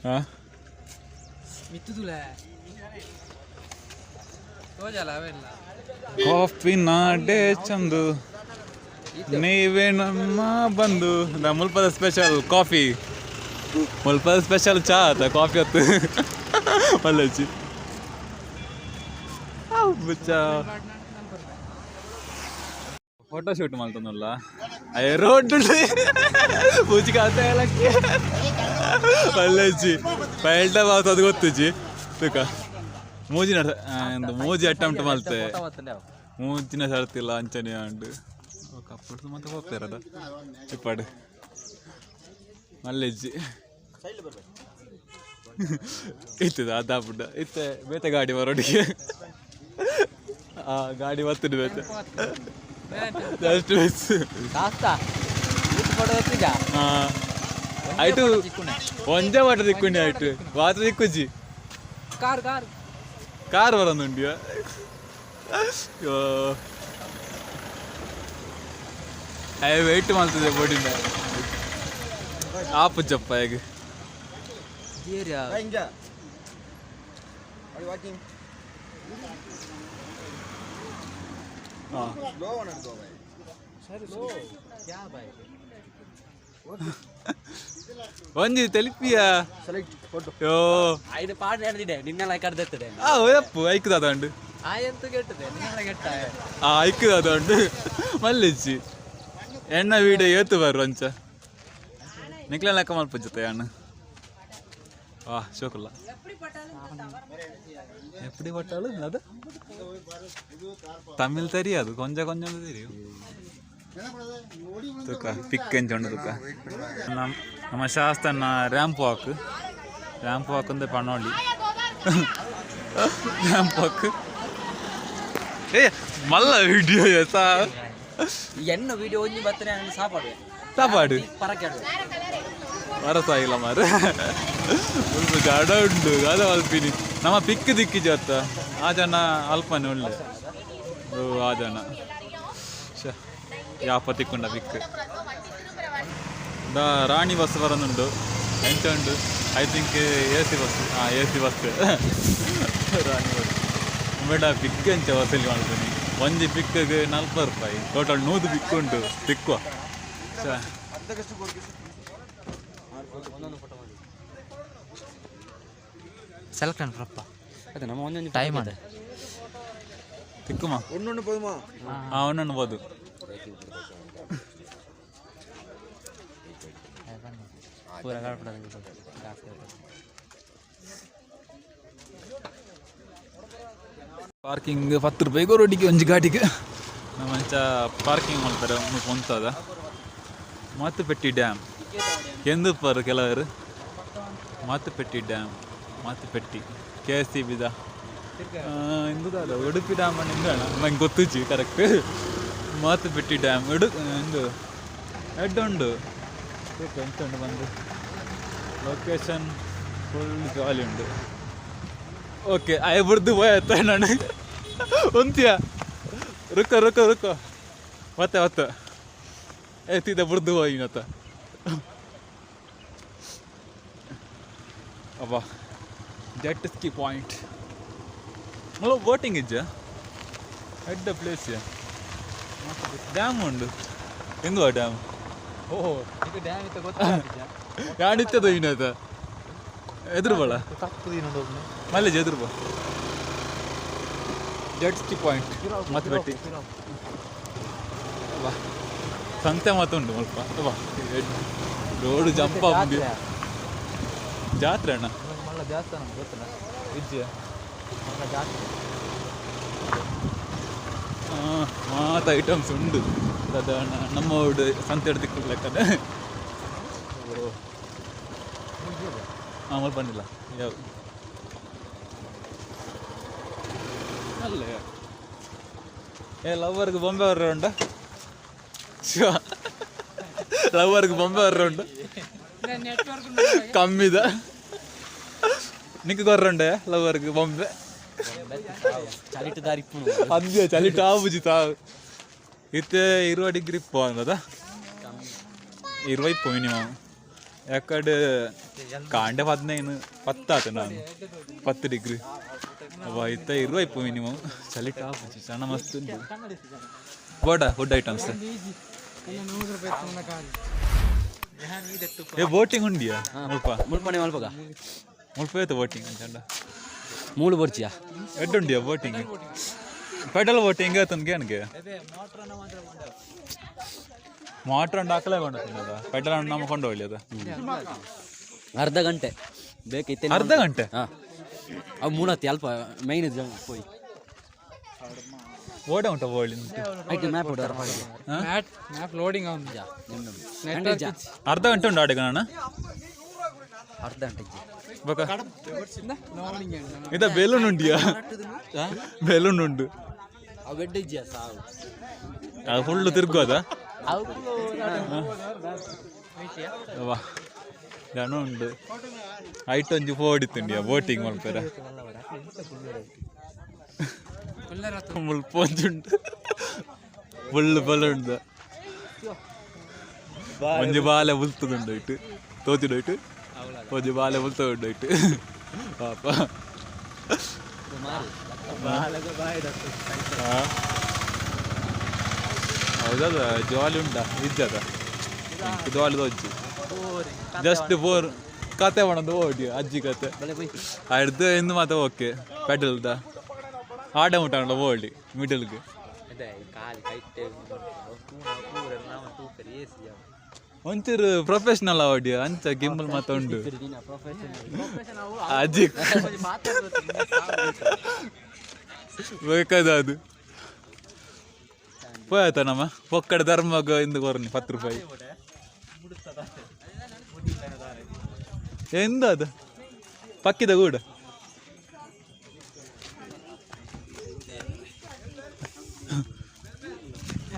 ಹಾಂ ಕಾಫಿ ನಾಡೇ ಚಂದು ನೀವೇ ನಮ್ಮ ಬಂದು ಮುಲ್ಪದ ಸ್ಪೆಷಲ್ ಕಾಫಿ ಮುಲ್ಪದ ಸ್ಪೆಷಲ್ ಚಾ ಆತ ಕಾಫಿ ಹೊತ್ತು ಮಲ್ಲೆಜಿ ಫೋಟೋ ಶೂಟ್ ಮಾಡ್ತಾನಲ್ಲ ಅಯ್ಯ ರೋಡ್ ಪೂಜೆ ಕಾತ ಹೇಳಕ್ಕೆ ಮಲ್ಲೆಜಿ ಪೈಲ್ಟ ಬಾತ್ ಅದು ಗೊತ್ತುಜಿ ತುಕ ಮೂಜಿ ಮೂಜಿ ಅಟೆಂಪ್ಟ್ ಮಲ್ತೆ ಮೂಜಿನ ಸರ್ತಿಲ್ಲ ಅಂಚನೆ ಅಂಡು ಕಪ್ಪಡ್ದು ಮತ್ತೆ ಹೋಗ್ತಾರದ ಇಪ್ಪಡು ಮಲ್ಲೆಜ್ಜಿ ಇತ್ತದ ಅದಾಪುಡ್ಡ ಇತ್ತೆ ಬೇತೆ ಗಾಡಿ ಬರೋಡಿಗೆ ಗಾಡಿ ಬರ್ತದೆ ಬೇತೆ ಜಸ್ಟ್ ಮಿಸ್ ಆಯ್ತು ಒಂದೇ ಮಾಟ ದಿಕ್ಕುಂಡಿ ಆಯ್ತು ಮಾತ್ರ ದಿಕ್ಕುಜಿ ಕಾರ್ ಬರೋದುಂಡಿಯ ವೆಯ್ಟ್ ಮಾಡ್ತದೆ ಬೋಡಿಂದ ಆಪು ಚಪ್ಪ ಹೇಗೆ ಒಂಜಿ ತೆಲಿಪಿಯ ಯೋ ಐದು ಪಾಡ್ ನಡೆದಿದೆ ನಿನ್ನೆಲ್ಲ ಕರ್ದತ್ತದೆ ಓಯಪ್ಪು ಐಕ್ದ ಉಂಡು ಆಯಂತೂ ಕೆಟ್ಟದೆ ನಿನ್ನೆಲ್ಲ ಕೆಟ್ಟ ಐಕ್ದ ಉಂಡು ಮಲ್ಲಿಚ್ಚಿ ಎಣ್ಣ ವೀಡಿಯೋ ಏತು ಬರು ಅಂಚ ನಿಕ್ಲ ಲೆಕ್ಕ ಮಲ್ಪಜ್ಜತೆ ಅಣ್ಣ ವಾ ಶೋಕಲ್ಲ எப்படி பட்டாலும் அது தமிழ் தெரியாது, கொஞ்சம் கொஞ்சம் தெரியும். ತುಕ ಪಿಕ್ ಎಂಚುಂಡು ತುಕ ನಮ್ಮ ಶಾಸ್ತ್ರನ ರ್ಯಾಂಪ್ ವಾಕ್ ಅಂದ್ರೆ ಪಣೋಳಿ ರ್ಯಾಂಪ್ ವಾಕ್ ಏ ಮಲ್ಲ ವಿಡಿಯೋ ಸಾ என்ன வீடியோ ஒண்ணு பத்தனே சாப்பாடு ವರಸಾಗಿಲ್ಲ ಮಾರು ಸ್ವಲ್ಪ ಜಡ ಉಂಟು ಅದು ಅಲ್ಪಿನಿ ನಮ್ಮ ಪಿಕ್ ದಿಕ್ಕಿ ಜೊತ್ತ ಆ ಜನ ಅಲ್ಪನೆ ಒಳ್ಳೆ ಆ ಜನ ಯಾಪತ್ತಿಕ್ಕೊಂಡ ಪಿಕ್ ರಾಣಿ ಬಸ್ ಬರೋದುಂಟು ಎಂಚ ಉಂಟು I think A C bus Rani bus ಬೇಡ ಪಿಕ್ ಎಂಚ ಬಸ್ಸಲ್ಲಿ ಮಾಡ್ತೀನಿ ಒಂಜಿ ಪಿಕ್ಕಿಗೆ 40 ರೂಪಾಯಿ ಟೋಟಲ್ 100 ಪಿಕ್ ಉಂಟು ಪಿಕ್ಕುವ ಸೆಲೆಕ್ಟ್ ಅನ್ರಪ್ಪ ಅದೇ ನಮ್ಮ ಒಂದೊಂದು ಟೈಮ್ ಅದೇ ತಿಕ್ಕುಮ ஒன்று போதுமா ಒಂದೊಂದು ಬೋದು ಪೂರ ಪಾರ್ಕಿಂಗ್ 10 ರೂಪಾಯಿಗೆ ರೋಡಿಗೆ ಒಂಜಿ ಗಾಡಿಗೆ ಮಂಚ ಪಾರ್ಕಿಂಗ್ ಮಾಡ್ತಾರೆ ಹೊಂತದ ಮಾತುಪೆಟ್ಟಿ ಡ್ಯಾಮ್ ಎಂದುಪ್ಪರು ಕೆಲವರು ಮಾತುಪೆಟ್ಟಿ ಡ್ಯಾಮ್ ಮಾತುಪೆಟ್ಟಿ KSCBದ ಇಂದುದಾದ ಉಡುಪಿ ಡ್ಯಾಮ್ ಇಂದಣ ನಂಗೆ ಗೊತ್ತುಚ್ಚಿ ಕರೆಕ್ಟ್ ಮಾತುಪೆಟ್ಟಿ ಡ್ಯಾಮ್ ಇಂದು ಎಡ್ಡುಂಡು ಎಂತುಂಡು ಬಂದು ಲೊಕೇಶನ್ ಫುಲ್ ಜಾಲಿ ಉಂಟು ಓಕೆ ಬಿಡ್ದು ಹೋಯ್ತ ನಾನು ಒಂತಿಯ ರುಕ್ಕ ಮತ್ತೆ ಎತ್ತಿದ ಬಿಡ್ದು ಹೋಯ್ನತ್ತ ಅಬ್ಬಾ ಜೆಟ್ ಸ್ಕಿ ಪಾಯಿಂಟ್ ಮಲ್ಲ ಬೋಟಿಂಗ್ ಇಜ್ಜ ಎಡ್ಡ ಪ್ಲೇಸ್ ಡ್ಯಾಮ್ ಉಂಡು ಎಂದುವ ಡ್ಯಾಮ್ ಓಹೋ ಇದು ಡ್ಯಾಮ್ ಇತ್ತ ಗೊತ್ತಿಲ್ಲ ಯಾಣಿತ್ತದ ಇನ್ನತ ಎದುರು ಬಳ ಮಲ್ಲೇಜ್ ಎದುರು ಬಾ ಜೆಟ್ ಸ್ಕಿ ಪಾಯಿಂಟ್ ಮತ್ತೆ ಬೆಟ್ಟಿ ಬಾ ಸಂತೆ ಮಾತುಂಟು ಸ್ವಲ್ಪ ಬಾ ರೋಡ್ ಜಂಪ್ ಆಗಿ ಜಾತ್ರೆ ಅಣ್ಣ ಮಲ್ಲ ದೇವಸ್ಥಾನ ಗೊತ್ತಿಲ್ಲ ಇಜ್ಜ ಜಾತ್ರೆ ಮಾತ ಐಟಮ್ಸ್ ಉಂಡು ಅದು ನಮ್ಮ ಊಡು ಸಂತೆ ಹಿಡ್ದಿಕ್ಕ ಲೆಕ್ಕದ ಆಮೇಲೆ ಬಂದಿಲ್ಲ ಯಾವ ಅಲ್ಲೇ ಲವ್ವರ್ಗೆ ಬೊಂಬೆ ಬರ್ರ ಉಂಡ ಲವ್ವರ್ಗೆ ಬೊಂಬೆ ಬರ್ರ ಉಂಡು ಕಮ್ಮಿದ ನಿಂಗೆ ಗೊರ್ರಂಡೆ ಲವ್ವರ್ಗೆ ಬೊಂಬೆ ಅದೇ ಚಲಿಟ್ಟು ಆಬುಜಿ ತಾವು ಇತ್ತೆ 20 ಡಿಗ್ರಿ ಅನ್ನದ 20 ಮಿನಿಮಮ್ ಯಾಕಡೆ ಕಾಂಡೆ 10 ಆತ ನಾನು 10 ಡಿಗ್ರಿ ಅವ ಇತ್ತ 20 ಮಿನಿಮಮ್ ಚಲಿಟ್ಟು ಆಬುಜಿ ಸಣ್ಣ ಮಸ್ತ್ ಉಂಟು ಬೋಡ ಫುಡ್ ಐಟಮ್ಸ್ ಏ ಬೋಟಿಂಗ್ ಉಂಡಿಯಾ ಮುಲ್ಪ ಆಯ್ತು ಬೋಟಿಂಗ್ ಚಂಡ ಮೂಳು ಬರ್ಚಿಯಾ ಎಡ್ಡುಂಡಿಯಾ ಬೋಟಿಂಗ್ ಪೆಡಲ್ ಬೋಟಿಂಗ್ ಆತನ್ಗೆ ನನಗೆ ಮೋಟ್ರ್ ಉಂಡು ಹಾಕಲೇ ಕೊಂಡ ಪೆಡಲ್ ಹಣ್ಣು ನಮ್ಮ ಕೊಂಡು ಹೋಗ್ಲಿ ಅದು ಅರ್ಧ ಗಂಟೆ ಬೇಕೈತೆ ಅರ್ಧ ಗಂಟೆ ಅವು ಮೂಡತ್ತಿ ಅಲ್ಪ ಮೈನ್ ಹೋಯ್ ಓಡ ಉಂಟ ಓಳಿ ಮ್ಯಾಪ್ ಲೋಡಿಂಗ್ ಅರ್ಧ ಗಂಟೆ ಉಂಟು ಆಡಿಗ ನಾನು ಅರ್ಧ ಗಂಟೆ ಇದ ಬೆಲೂನ್ ಉಂಡಿಯಾ ಬೆಲೂನ್ ಉಂಡು ಅದು ಫುಲ್ಲು ತಿರ್ಗೋದ ಜನ ಉಂಡು ಐಟ್ ಒಂಜಿ ಓಡಿತ್ತುಂಡಿಯಾ ಬೋಟಿಂಗ್ ಮಲ್ಪರ ಮುಲ್ಪ ಒಂಜುಂಡು ಫುಲ್ಲು ಬಲುಂಡು ಒಂಜಿ ಬಾಲೆ ಉಲ್ತದುಂಡು ಇಟ್ಟು ತೋತಿಡು ಒಂಜಿ ಬಾಲೆ ಉಲ್ತುಂಡು ಇಟ್ಟು ಪಾಪ ಹೌದದ ಜಾಲಿ ಉಂಟಾ ಇದ್ದದ ಜಾಲಿ ದೊಜ್ಜಿ ಜಸ್ಟ್ ಬೋರ್ ಕತೆ ಮಾಡೋದು ಓಡಿ ಅಜ್ಜಿ ಕತೆ ಹಿಡ್ದು ಎಂದು ಮಾತ್ರ ಓಕೆ ಪೆಡಲ್ದ ಆಡ ಮುಟ್ಟಾಣಲ್ಲ ಓಡಿ ಮಿಡಲ್ಗೆ ಒಂಚೂರು ಪ್ರೊಫೆಷ್ನಲ್ ಆಡಿಯೋ ಅಂಚ ಗಿಂಬಲ್ ಮಾತುಂಡು ಅಜ್ಜಿ ಬೇಕಾದ ಅದು పోయాత నమ్మ ఒక్కడ ధర్మగ ఎందుకు వరని 10 రూపాయి ಎಂದ ಅದು ಪಕ್ಕಿದ ಕೂಡ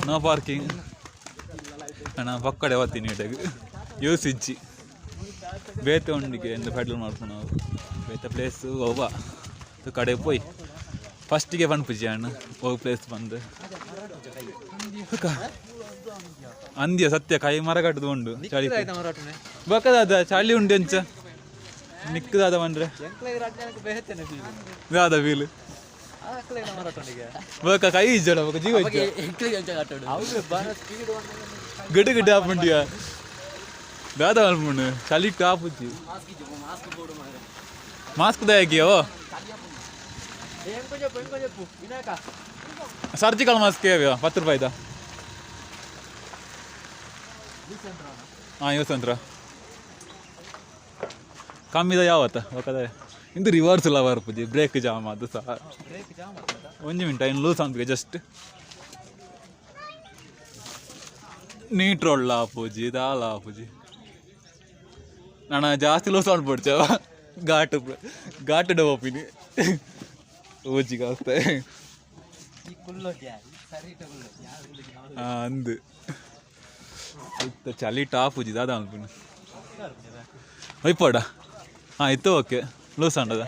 ನೋ ಪಾರ್ಕಿಂಗ್ ಅಣ್ಣ ಪಕ್ಕಡೆ ಓದ್ತೀನಿ ನೀಟಾಗಿ ಯೂಸ್ ಇಜ್ಜಿ ಬೇತೆ ಉಂಡಿಗೆ ಎಂದು ಪೆಡ್ಲ್ ಮಾಡ್ಕೊಂಡು ನಾವು ಬೇತೆ ಪ್ಲೇಸು ಹೋಗ ಕಡೆ ಪೋಯ್ ಫಸ್ಟಿಗೆ ಪನ್ಪುಜಿ ಅಣ್ಣ ಹೋಗಿ ಪ್ಲೇಸ್ ಬಂದು ಅಂದ್ಯ ಸತ್ಯ ಕೈ ಮರಗಟ್ಟದು ಉಂಡು ಚಳಿ ಬಕ್ಕದಾದ ಚಳಿ ಉಂಡು ಎಂಚ ನಿಕ್ಕದಾದ ಬಂದ್ರೆ ದಾದ ವೀಲು ಬಕ್ಕ ಕೈ ಇಜ್ಜಡ ಬಕ್ಕ ಜೀವ ಗಡ್ಡ ಗಡ್ಡ ಹಾಪುಂಡಿಯ ದಾದ ಮಲ್ಪುಂಡು ಚಳಿ ಟಾಪುಚ್ಚಿ ಮಾಸ್ಕ್ ದಯಾಗಿಯೋ ಸರ್ಜಿಕಲ್ ಮಾಸ್ಕ್ ಏವ್ಯಾ 10 ರೂಪಾಯಿದ ಹಾಂ ಯೂಸ್ ಅಂತ್ರ ಕಮ್ಮಿದ ಯಾವತ್ತ ಒಕ್ಕದ ಇಂದು ರಿವರ್ಸ್ ಇಲ್ಲ ಬರ್ಪುಜಿ ಬ್ರೇಕ್ ಜಾಮ್ ಅದು ಸಹ ಒಂಜಿ ಮಿನಿಟ್ ಇನ್ನು ಲೂಸ್ ಅಂದ್ಗೆ ಜಸ್ಟ್ ನೀಟ್ರೊಳ್ಳ ಆಪುಜಿ ದಾಲ ಆಪುಜಿ ನಾನು ಜಾಸ್ತಿ ಲೂಸ್ ಅಂದ್ಬಿಡ್ಚವ ಘಾಟು ಹೋಪಿನಿ ಓಜಿ ಕಾಸ್ತೆ ಅಂದು ಚಳಿ ಟಾಪ್ ಉಜ್ಜಿದ ಅದ ಅನ್ಪುಣಿ ಒಯ್ಪೋಡ ಹಾಂ ಇತ್ತು ಓಕೆ ಲೂಸ್ ಅಂಡದ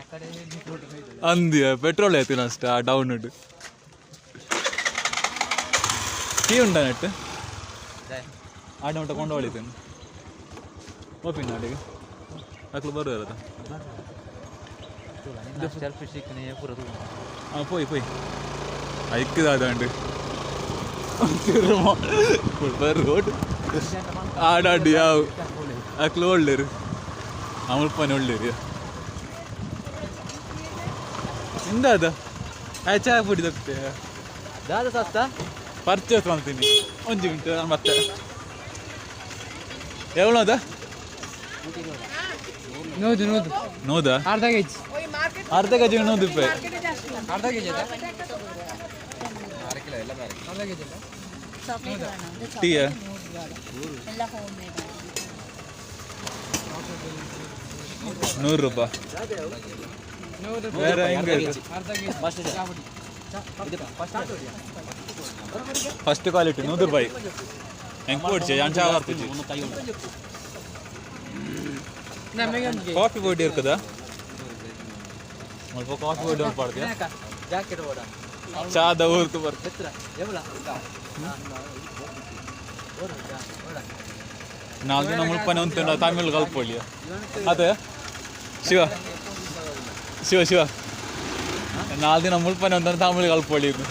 ಅಂದ್ಯ ಪೆಟ್ರೋಲ್ ಆಯ್ತು ಅಷ್ಟ ಡೌನ್ ಉಂಟು ಕೀ ಉಂಟ ನೆಟ್ ಆಡ ಉಂಟ ಕೊಂಡು ಹೊಳಿತೇನೆ ಓಪಿನ ಅಡಿಗೆ ಅಕ್ಲು ಬರುವರದ ಹಾಂ ಪೋಯ್ ಪೋಯ್ ಐಕ್ಕದಾದಂಡು ರೋಡ್ ಆಡಾಡು ಯಾವ ಅಕ್ಲು ಒಳ್ಳೇರು ಅಮಲ್ಪನೆ ಒಳ್ಳೇರು ಇಂದಾದ ಚಾ ಪುಡಿ ತಪ್ಪೆ ದಾದ ಸತ್ತ ಪರ್ಚೇಸ್ ಮಾಡ್ತೀನಿ ಒಂಜಿ ಮಿನಿಟ್ ಮತ್ತೆ ಎವಳೋದ ನೋದು ನೋದು ನೋದ ಅರ್ಧ ಕೆಜಿ ನೋದು ರೂಪಾಯಿ ಅರ್ಧ ಕೆಜಿ ಟೀಯ ₹100 ಬೇರೆ ಹೆಂಗೆ ಫಸ್ಟ್ ಕ್ವಾಲಿಟಿ ₹100 ಹೆಂಗೆ ಕೊಡ್ಚೆ ಅಂಚ ಆಗ್ತದೆ ಕಾಫಿ ಪೊಡಿ ಇರ್ತದ ಸ್ವಲ್ಪ ಕಾಫಿ ಪೊಡಿ ಒಂದು ಮಾಡ್ತೀಯ ಚಾದ ಊರ್ತು ಬರ್ತದೆ ನಾಲ್ಕು ದಿನ ಮುಲ್ಪನೆ ಒಂದು ತಮಿಳ್ ಕಲ್ಪೊಳ್ಳಿ ಅದೇ ಶಿವ ಶಿವ ಶಿವ 4 ದಿನ ಮುಲ್ಪನೆ ಒಂದು ತಮಿಳ್ ಕಲ್ಪೊಳ್ಳಿ ಇದು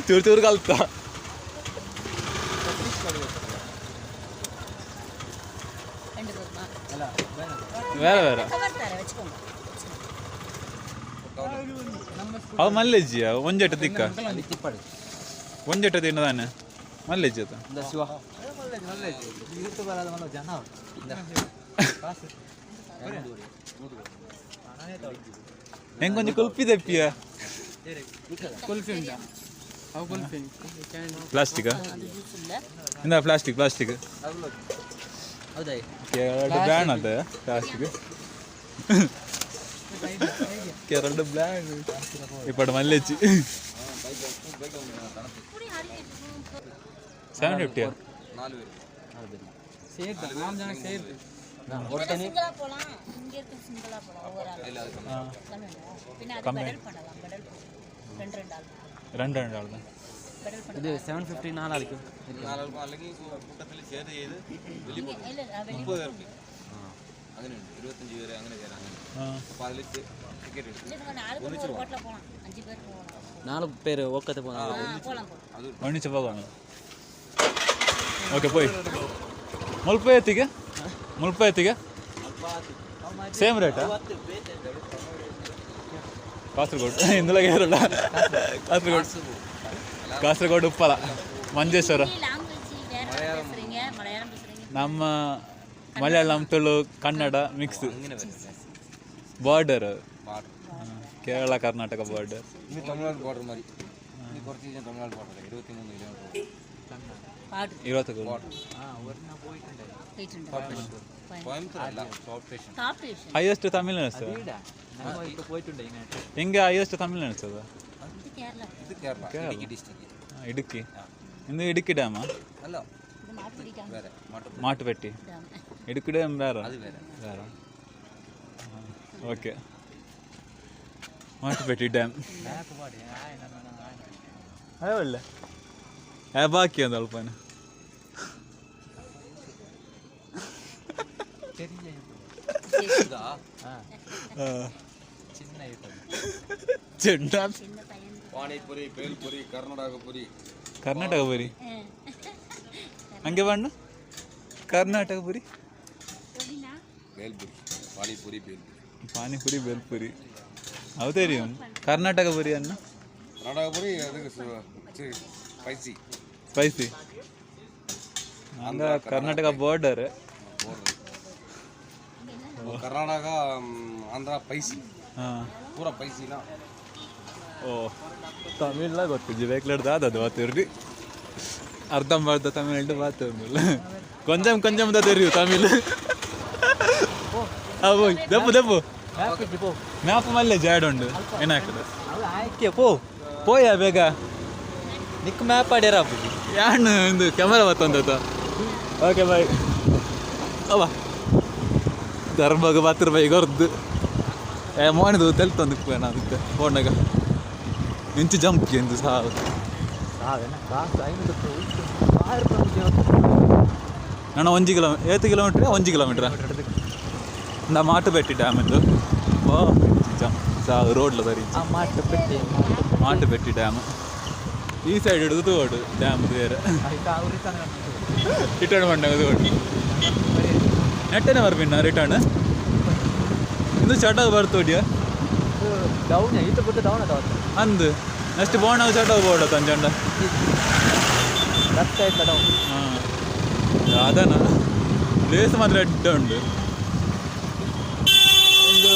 ಚೂರು ಚೂರು ಕಲ್ತ ಬೇರೆ ಬೇರೆ ಅವು ಮಲ್ಲೆಜ್ಜಿಯ ಒಂಜೆಟ್ಟು ತಿಕ್ಕ ಒಂಜೆಟ್ಟು ತಿನ್ನದಾನೆ ಮಲ್ಲೆಜ್ಜಿ ಅದು ಹೆಂಗೆ ಕೊಂಚ ಕುಲ್ಪಿ ತೆಪ್ಪಿಯ ಪ್ಲಾಸ್ಟಿಕ್ ಇಂದ ಪ್ಲಾಸ್ಟಿಕ್ ಬ್ರ್ಯಾಂಡ್ ಅದ ಪ್ಲಾಸ್ಟಿಕ್ ಎರಡು ಬ್ಲ್ಯಾಂಡ್ ಇಪ್ಪಡು ಮಲ್ಲೆಚ್ಚಿ 750 രണ്ട് ഇത് 750 നാലാൾക്ക് നാല് പേര് ഒക്കത്തെ ഒന്നിച്ച് പോകാണ് ಓಕೆ ಪೋಯ್ ಮುಲ್ಪ ಎತ್ತಿಗೆ ಸೇಮ್ ರೇಟಾ ಕಾಸರಗೋಡು ಇಂದಲೇ ಇರಲ್ಲ ಕಾಸರಗೋಡು ಉಪ್ಪಲ ಮಂಜೇಶ್ವರ ನಮ್ಮ Malayalam Tulu Kannada mix border Kerala Karnataka border Tamil Nadu border ಮಾರಿ കുറച്ച് Tamil Nadu border 23 kilometre 20 highest Tamil ಅನಿಸ್ತದ ಹಿಂಗೆ ಹೈಯೆಸ್ಟ್ ತಮಿಳ್ ಅನಿಸ್ತದ ಇಡುಕ್ಕಿ ಇಂದು ಇಡುಕ್ಕಿ ಡ್ಯಾಮ ಅಲ್ಲ ಮಾಟುಪೆಟ್ಟಿ ಇಡುಕ್ಕಿ ಡ್ಯಾಮ್ ಬೇರೆ ಬೇರೆ ಓಕೆ ಮಾಟುಪೆಟ್ಟಿ ಡ್ಯಾಮ್ ಒಳ್ಳೆ ಬಾಕಿ ಒಂದು ಅಲ್ಪ ಪಾನಿಪುರಿ ಬೇಲ್ಪುರಿ ಕರ್ನಾಟಕ ಪುರಿ ಹಂಗೆ ಬಣ್ಣ ಕರ್ನಾಟಕ ಪುರಿ ಪಾನಿಪುರಿ ಬೇಲ್ಪುರಿ ಹೌದೇ ಕರ್ನಾಟಕ ಪುರಿ ಅನ್ನ ಸ್ಪೈಸಿ ಹಂಗ ಕರ್ನಾಟಕ ಬಾರ್ಡರ್ ಕರ್ನಾಟಕ ಆಂಧ್ರ ಪೈಸಿ ಪೂರ ಪೈಸಿನ ಓ ತಮಿಳ್ನ ಗೊತ್ತಿದ್ದೆ ಬೇಕ್ಲಡ್ದು ಅದು ಮಾತಿರ್ರಿ ಅರ್ಧಂಬರ್ಧ ತಮಿಳು ಮಾತಾಡಲ್ಲ ಕೊಂಚಂ ಕೊಂಚಂ ತೆರಿಯು ತಮಿಳು ಹೋಯ್ ದಪ್ಪು ದಪ್ಪು ಮ್ಯಾಪ್ ಮಲ್ಲೆ ಜಾಡುಂಡು ಏನಾಗ್ತದೆ ಪೋಯ ಬೇಗ ನಿಕ್ ಮ್ಯಾಪ್ ಆಡ್ಯಾರ ಯಾನು ಒಂದು ಕ್ಯಾಮರಾ ಬತ್ತೊಂದತ್ತ ಓಕೆ ಬಾಯ್ ಅವ ಧರ್ಮಗ 10 ರೂಪಾಯಿ ಗೊರ್ದು ಮೋನಿದು ತೆಲ್ತೊಂದು ಅದಕ್ಕೆ ಫೋನಾಗ ನಿಂಚು ಜಂಪ್ಗೆ ಎಂದು ಸಾವು ನಾನು 1 ಕಿಲೋಮೀಟರ್ 8 ಕಿಲೋಮೀಟ್ರ 1 ಕಿಲೋಮೀಟ್ರ ನಾ ಮಾಟುಪೆಟ್ಟಿ ಡ್ಯಾಮ್ ಇದ್ದು ಓ ಜಂಪ್ ಸಾವು ರೋಡ್ಲ ಸರಿ ಮಾಟುಪೆಟ್ಟಿ ಡ್ಯಾಮ್ ಈ ಸೈಡ್ ಹಿಡಿದು ತೋಡು ಡ್ಯಾಮ್ ಬೇರೆ ರಿಟರ್ನ್ ಮಾಡಾಗ ತೋಡು ನೆಟ್ಟನೆ ಬರ್ಬಿನ್ನ ರಿಟರ್ನ್ ಇಂದು ಚಟಾವ್ ಬರ್ತೋಡಿಯ ಅಂದು ನೆಕ್ಸ್ಟ್ ಬೋಣ ಚಟಾವ್ ಬೋಡ ತಂಜಂಡ ಹಾಂ ಅದನ್ನ ಪ್ಲೇಸ್ ಮಾತ್ರ ಎಡ್ಡ ಉಂಡು ಒಂದು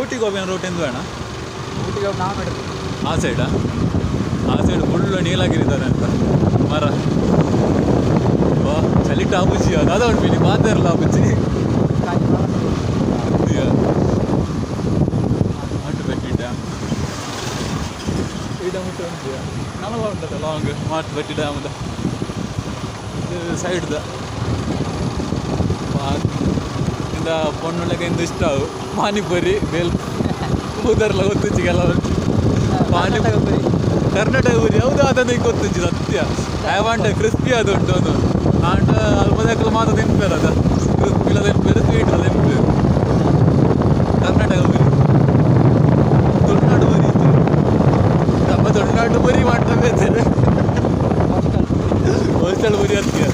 ಊಟಿಗೆ ಹೋಗ್ಬೇನ ರೂಟ್ ಎಂದು ಬೇಡ ಆ ಸೈಡಾ ಆ ಸೈಡ್ ಫುಲ್ಲು ನೀಲಾಗಿರಿದ್ದಾರೆ ಅಂತ ಮರ ವಾ ಚಲಿಟ್ಟು ಆಬುಜಿ ಅದು ಉಂಟು ಇಲ್ಲಿ ಮಾತಾರಲ್ಲ ಆಬುಜಿ ಮಾಟುಪೆಟ್ಟಿ ಡ್ಯಾಮ್ ಈ ಡ್ಯಾಮ್ ಉಂಟು ನಮಗೆ ಉಂಟದ ಲಾಂಗ್ ಮಾಟುಪೆಟ್ಟಿ ಡ್ಯಾಮ್ದ ಇದು ಸೈಡ್ದ ಇಂದ ಪೊಣ್ಣೊಳಗೆ ಇಂದು ಇಷ್ಟ ಪಾನಿಪುರಿ ಬೇಲ್ ಕೂದರ್ಲ ಗೊತ್ತಿಗೆಲ್ಲ ಪಾನಿಪುರಿ ಕರ್ನಾಟಕ ಪುರಿ ಹೌದು ಅದನ್ನು ಈಗ ಗೊತ್ತಿದ್ದು ಸತ್ಯ ಆ್ಯವಾಂಟ ಕ್ರಿಸ್ಪಿ ಅದು ಉಂಟು ಅದು ಆಂಟ ಅಲ್ಪದಕ್ಕಲು ಮಾತ್ರ ತಿನ್ಪೇರು ಅದ ಕ್ರಿಸ್ಪಿಲ ತಿನ್ಪೇರು ಸ್ವೀಟ್ ತಿನ್ಪೇರು ಕರ್ನಾಟಕ ಪುರಿ ತುಳುನಾಡು ಪುರಿ ನಮ್ಮ ತುಳುನಾಡು ಪುರಿ ಮಾಡ್ತೇವೆ ಹೊಸ್ಟಲ್ ಪುರಿ ಹತ್ತಿಯ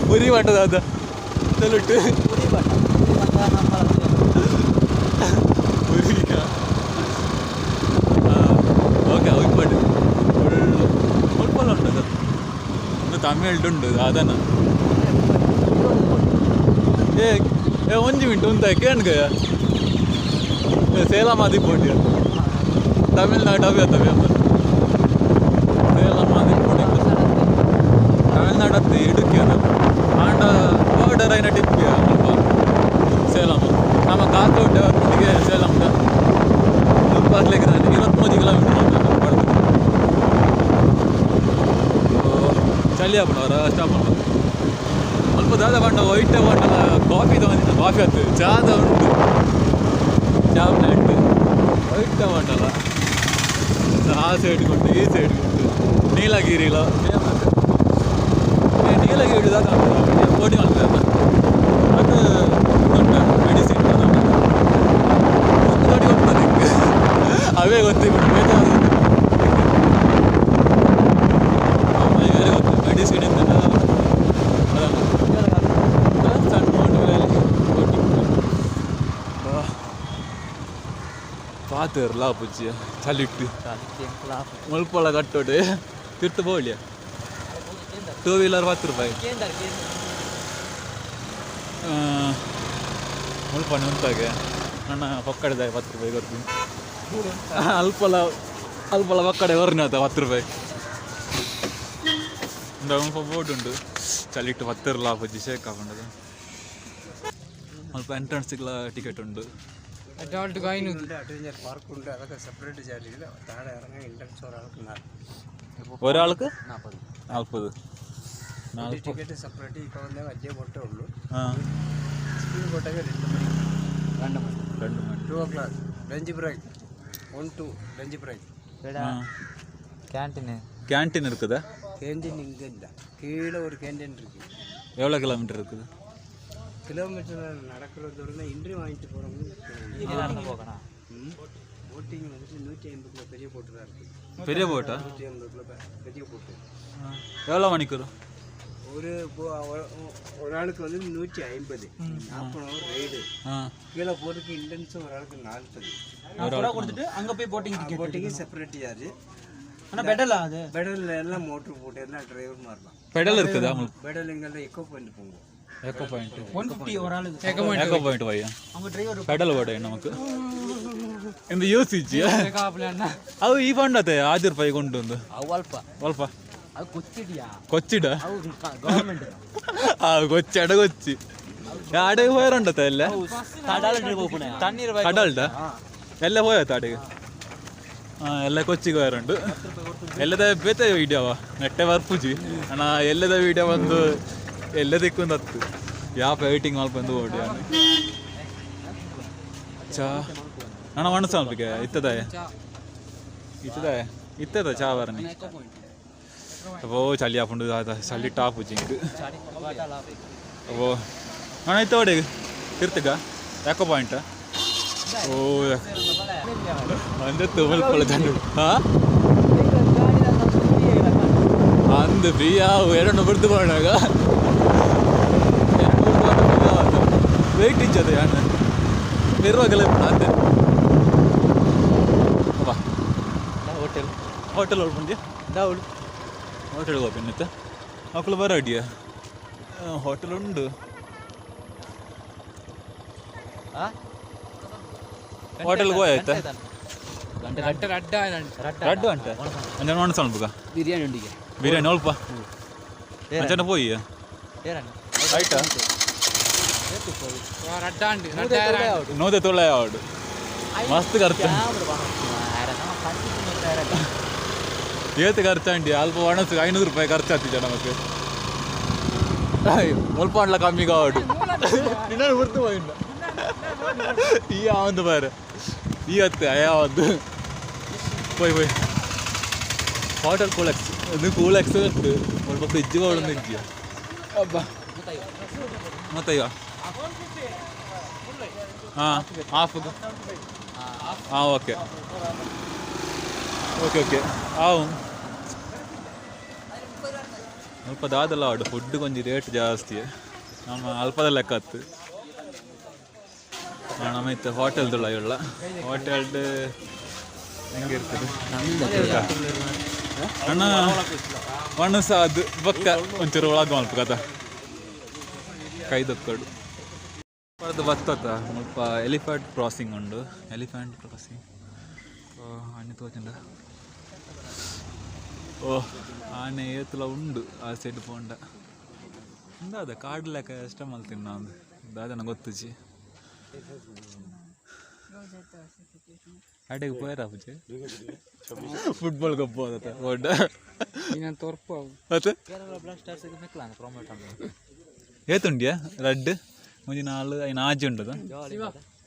ಪುರಿ ಮಾಡ್ತದ ಅದ ತಲುಟ್ಟು ಪುರಿಗ ಓಕೆ ಹೋಗಿ ಮಾಡಿ ಸ್ವಲ್ಪ ಉಂಟು ಅದು ಇನ್ನು ತಮಿಳುಂಡು ಅದನ್ನು ಏ 1 ಮಿನಿಟ್ ಉಂಟ ಕೇಳ್ಗಯ ಸೇಲಂ ಆದಿಪೋಟಿ ತಮಿಳ್ನಾಡು ಅವೇ ಅದ ಸೇಲಂ ಆದಿಪೋಟಿ ತಮಿಳ್ನಾಡು ಹತ್ತಿ ಇಡುಕ್ಕಿ ಅದ ಆಂಡ ಬಾರ್ಡರ್ ಐನ ಟಿಪ್ಪಿ ಸ್ವಲ್ಪ ಸೇಲಂ ನಮ್ಮ ಕಾಸೋಟೆ ಸೇಲಂದ ಬರ್ಲಿಕ್ಕೆ ನಾನು 23 ಕಿಲೋಮೀಟರ್ ಚಳಿ ಆಗ್ಬಿಡವ್ರ ಸ್ಟಾಪ್ ಮಾಡ್ಬೋದು ಸ್ವಲ್ಪ ದಾದ ಬಂಡ ವೈಟ್ ಬಂಡಲ್ಲ ಕಾಫಿ ತಗೊಂಡಿದ್ದ ಕಾಫಿ ಆಯ್ತು ಚಾದ ಉಂಟು ಚಾ ಪ್ಲಾಂಟ್ ವೈಟ್ ಬಂಡಲ್ಲ ಆ ಸೈಡ್ ಉಂಟು ಈ ಸೈಡ್ ಉಂಟು ನೀಲಗಿರಿಲ ನೀಲಗಿರಿ ಹಿಡಿದಾಗ ಕೋಟಿ ಮಾಡ್ತಾರೆ ಅದು ದೊಡ್ಡ ಮೆಡಿಸಿನ್ ನೋಡಿ ಹೋಗ್ತದೆ ಅವೇ ಗೊತ್ತಿಬಿಟ್ಟು ಬೇರೆ ಗೊತ್ತು ಮೆಡಿಸಿನ್ ಅಂತ ಸಣ್ಣ ಪಾತೇರ್ಲ ಪುಜ್ಜಿಯ ಚಲಿಟ್ಟು ಮುಲ್ಪೊಳ ಕಟ್ಟೋಡೆ ತಿರ್ತು ಬೋಳಿಯ 2 ವೀಲರ್ 10 ರೂಪಾಯಿ ಮುಳ್ಪಣ್ಣು ಉಂತಾಗೆ ನನ್ನ ಪಕ್ಕಡೆ 10 ರೂಪಾಯಿ ಕೊಡ್ತೀನಿ ಅಲ್ಪಲ ಪಕ್ಕಡೆ ಹೊರನಾತ 10 ರೂಪಾಯಿ ಮುಲ್ಪ ಬೋರ್ಡ್ ಉಂಟು ಚಲಿಟ್ಟು 10 ಲಾಭಜ್ಜಿ ಶೇಕ್ ಹಾಕೊಂಡದು ಮುಲ್ಪ ಎಂಟ್ರೆನ್ಸ್ಗೆಲ್ಲ ಟಿಕೆಟ್ ಉಂಟು അഡൾട്ട് കഴിഞ്ഞു അഡ്വഞ്ചർ പാർക്ക് ഉണ്ട് അതൊക്കെ സെപ്പറേറ്റ് ചാർജില്ല താഴെ ഇറങ്ങി എൻട്രൻസ് ഒരാൾക്ക് 40 ടിക്കറ്റ് സെപ്പറേറ്റ് ഇപ്പോൾ വന്ന വലിയ ബോട്ടേ ഉള്ളൂ സ്പീഡ് ബോട്ടൊക്കെ 2 മണി 2 o'clock lunch break 1 to lunch break canteen இருக்குதா கேன்டீன் இங்கே இல்லை கீழே ஒரு கேன்டீன் இருக்குது எவ்வளோ கிலோமீட்டர் இருக்குது கிலோமீட்டர் நடக்கிற தூரம் இன்ட்ரி வாங்கிட்டு போகிறவங்க போட்டிங் வந்துட்டு 150 கிலோ பெரிய போட்டு தான் இருக்குது பெரிய போட்டா 150 கிலோ பெரிய போட்டு எவ்வளோ மணிக்கு ஒரு ஆளுக்கு வந்து 150 40 ரைடு கீழே போறதுக்கு இன்டென்ஸ் ஒரு ஆளுக்கு 40 കൊടുത്തിട്ട് അങ്ങ് പോയി போட்டிங்கு செப்பரேட் சார்ஜ் ஆனால் பெடலா அது பெடல் எல்லாம் மோட்டர் போட்டு எல்லாம் டிரைவர் மாறலாம் பெடல் இருக்குதா பெடல் எங்கெல்லாம் எக்கோ பாயிண்ட் போங்க எக்கோ பாயிண்ட் 150 ஒரு ஆளுக்கு எக்கோ பாயிண்ட் வையா அவங்க டிரைவர் பெடல் ಓಡ നമുക്ക് ಎಂದು ಯೋಚಿಸಿ ಅವು ಈ ಫಂಡತೆ ಆದಿರ್ ಪೈ ಕೊಂಡು ಅಲ್ಪ ಅದು ಕೊಚ್ಚಿಡಿಯಾ ಕೊಚ್ಚಿಡ ಗವರ್ನಮೆಂಟ್ കൊച്ചട കൊച്ചി ആടെ പോയാറുണ്ടത്തെ അല്ലേ കടലുണ്ട് ಎಲ್ಲ ಹೋಯತ್ತ ಆಡೆಗೆ ಎಲ್ಲ ಕೊಚ್ಚಿಗೆ ಹೋಯಾರುಂಟು ಎಲ್ಲದ ಬೇತೆ ವೀಡಿಯೋವ ನೆಟ್ಟೆ ಬರ್ಪುಜಿ ಅಣ್ಣ ಎಲ್ಲದ ವೀಡಿಯೋ ಬಂದು ಎಲ್ಲದಕ್ಕೊಂದು ಹತ್ತು ಯಾವ ವೈಟಿಂಗ್ ಮಾಡಿ ಬಂದು ಓಡಿ ಚಾ ಅಣ್ಣ ಮಣ್ಣು ಸಾಲ್ಪಿಗೆ ಇತ್ತದ ಚಾ ಬರನಿ അപ്പോൾ ചളി ആപ്പുണ്ട് ചളി ടാപ്പ് വെച്ചിട്ട് അപ്പോൾ ആണ് ഇത്തോടെ തീർത്തുക ഏക്കോ പോയിന്റ് ഓ அந்த துமல் தண்டு அந்த பிரியா ಎರಡು ಬಿಡ್ದು போனாಗ ವೆಯ್ಟ್ ಇಚ್ಚದೆ ಅಣ್ಣ ನಿರ್ವಾಗಲೇ ಅಂತೆ ಬಾ ಹೋಟೆಲ್ ಹೋಗ್ಬಂದ್ಯಾ ದಾವಳು ಹೋಟೆಲ್ಗೆ ಹೋಗ್ಬಿನ್ನತ್ತ ಮಕ್ಕಳು ಬರಾಡಿಯಾ ಹೋಟೆಲ್ ಉಂಡು ಹೋಟೆಲ್ಗೆ ಹೋಯ್ತಾ ರಡ್ಡು ಅಂಟ ಅಂಜನ ನೋಡ ಸ್ವಲ್ಪ ಬಿರಿಯಾನಿ ಉಂಡಿಗೆ ಬಿರಿಯಾನಿ ಅಲ್ಪ ಅಂಜನ പോയി ಆಯ್ತಾ ನೋದೆ ತೊಳೆ ಆವಡು ಮಸ್ತ್ ಖರ್ಚು ಏತು ಖರ್ಚಂಡಿ ಅಲ್ಪ ಒಣಸು 500 ರೂಪಾಯಿ ಖರ್ಚಾಗ್ತಿದ್ದೆ ನಮಗೆ ಮುಲ್ಪ ಅಂಡ್ಲ ಕಮ್ಮಿ ಕಾವಡು ನಿನ್ನ ಬರ್ತು ಹೋಗಿಲ್ಲ ಈ ಯಾವಂದು ಬಾರ ಈ ಹತ್ತೆ ಯಾವದ್ದು പോയി ಹೋಟೆಲ್ ಕೂಲೆಕ್ಸ್ ಇದು ಕೂಲೆಕ್ಸ್ ಉಂಟು ಸ್ವಲ್ಪ ಫ್ರಿಜ್ ಕೊಡೋದು ಇದ್ದೀಯ ಅಬ್ಬ ಮತ್ತಯ್ಯ ಹಾಂ ಹಾಫ್ಗೆ ಹಾಂ ಓಕೆ ಆವು ಸ್ವಲ್ಪ ದಾದಲ್ಲ ಆಡು ಫುಡ್ ಕೊಂಚ ರೇಟ್ ಜಾಸ್ತಿ ನಮ್ಮ ಅಲ್ಪದ ಲೆಕ್ಕ ಹತ್ತು ನಮ್ಮ ಇತ್ತು ಹೋಟೆಲ್ದುള്ള ಉಳ್ಳ ಹೋಟೆಲ್ದು ಹೆಂಗೆ ಇರ್ತದೆ ಅಣ್ಣ ಮಣ್ಣು ಸಹ ಅದು ಪಕ್ಕ ಒಂಚೂರು ಒಳಗೆ ಮಲ್ಪ ಕಥ ಕೈದೊಕ್ಕಡು ಅದು ಬತ್ತತ್ತ ಸ್ವಲ್ಪ ಎಲಿಫೆಂಟ್ ಕ್ರಾಸಿಂಗ್ ಉಂಡು ಎಲಿಫೆಂಟ್ ಕ್ರಾಸಿಂಗ್ ಅಣ್ಣೆ ತೋಚಂಡ ಓ ಆನೆ ಏತುಲ ಉಂಡು ಆ ಸೈಡ್ ಪೋಂಡ ಇಂದಾದ ಕಾಡು ಲೆಕ್ಕ ಇಷ್ಟ ಮಲ್ತೀನಿ ನಾನು ದಾದ ನನಗೆ ಗೊತ್ತುಚಿ ಆಟೆಗೆ ಪೋಯರ ಪೂಜೆ ಫುಟ್ಬಾಲ್ ಕಪ್ ಹೋದತ್ತ ಒಡ್ಡ ಮತ್ತೆ ಏತುಂಡ್ಯಾ ರಡ್ ಮುಂಜಿ ನಾಳು ಐನ ಆಜಿ ಉಂಟದ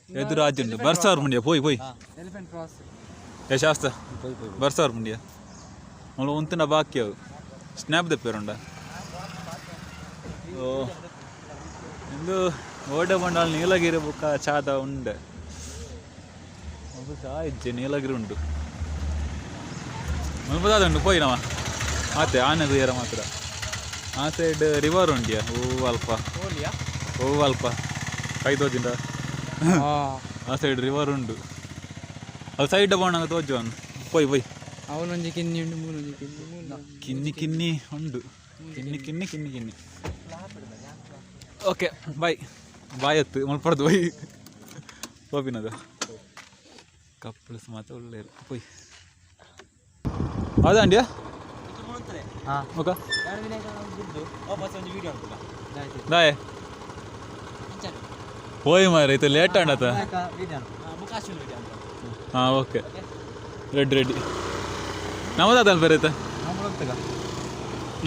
ಎದುರು ಆಜಿ ಉಂಟು ಬರ್ಸಾವ್ರ ಮುಂಡ್ಯ ಪೋಯ್ ಶಾಸ್ತ್ರ ಬರ್ಸಾವ್ರ ಮುಂಡ್ಯ ಅವಳು ಒಂತಿನ ಬಾಕಿ ಅವು ಸ್ನ್ಯಾಪ್ ದಪ್ಪಿರುಂಡ ಓ ಇಂದು ಓಡೆ ಬಂಡಾಲ್ ನೀಲಗಿರಿ ಬುಕ್ಕ ಚಾದ ಉಂಡೆ ಅದು ಚಾ ಇಜ್ಜೆ ನೀಲಗಿರಿ ಉಂಟು ಮುಲ್ಪದಾದ ಉಂಟು ಪೋಯಿನವ ಮತ್ತೆ ಆನೆ ಬೇರೆ ಮಾತ್ರ ಆ ಸೈಡ್ ರಿವರ್ ಉಂಡ್ಯಾ ಹೂವು ಅಲ್ಪ ಕೈತೋಜಿಂದ ಆ ಸೈಡ್ ರಿವರ್ ಉಂಡು ಅದು ಸೈಡ್ ಬೋಣಂಗ ತೋಜುವನು ಪೋಯ್ ಅವನೊಂದು ಕಿನ್ನಿ ಉಂಡು ಮೂರೊಂದು ಕಿನ್ನಿ ಉಂಡು ಕಿನ್ನಿ ಓಕೆ ಬಾಯ್. ಬಾಯತ್ತು ಮಲ್ಪಡ್ದು ಹೋಯ್ ಹೋಪಿನದು ಕಪ್ಪಲ್ಸ್ ಮಾತ್ರ ಒಳ್ಳೆ ಹೋಯ್ ಹೌದಾ ಅಂಡಿಯಾ ಹಾಂ ಮುಖ ವೀಡಿಯೋ ದಾಯ್ ಹೋಯ್ ಮಾರ ಇದು ಲೇಟ್ ಆಂಡತ ಹಾಂ ಓಕೆ ರೆಡಿ ನಮ್ಮದಾದ ಬೇರೆ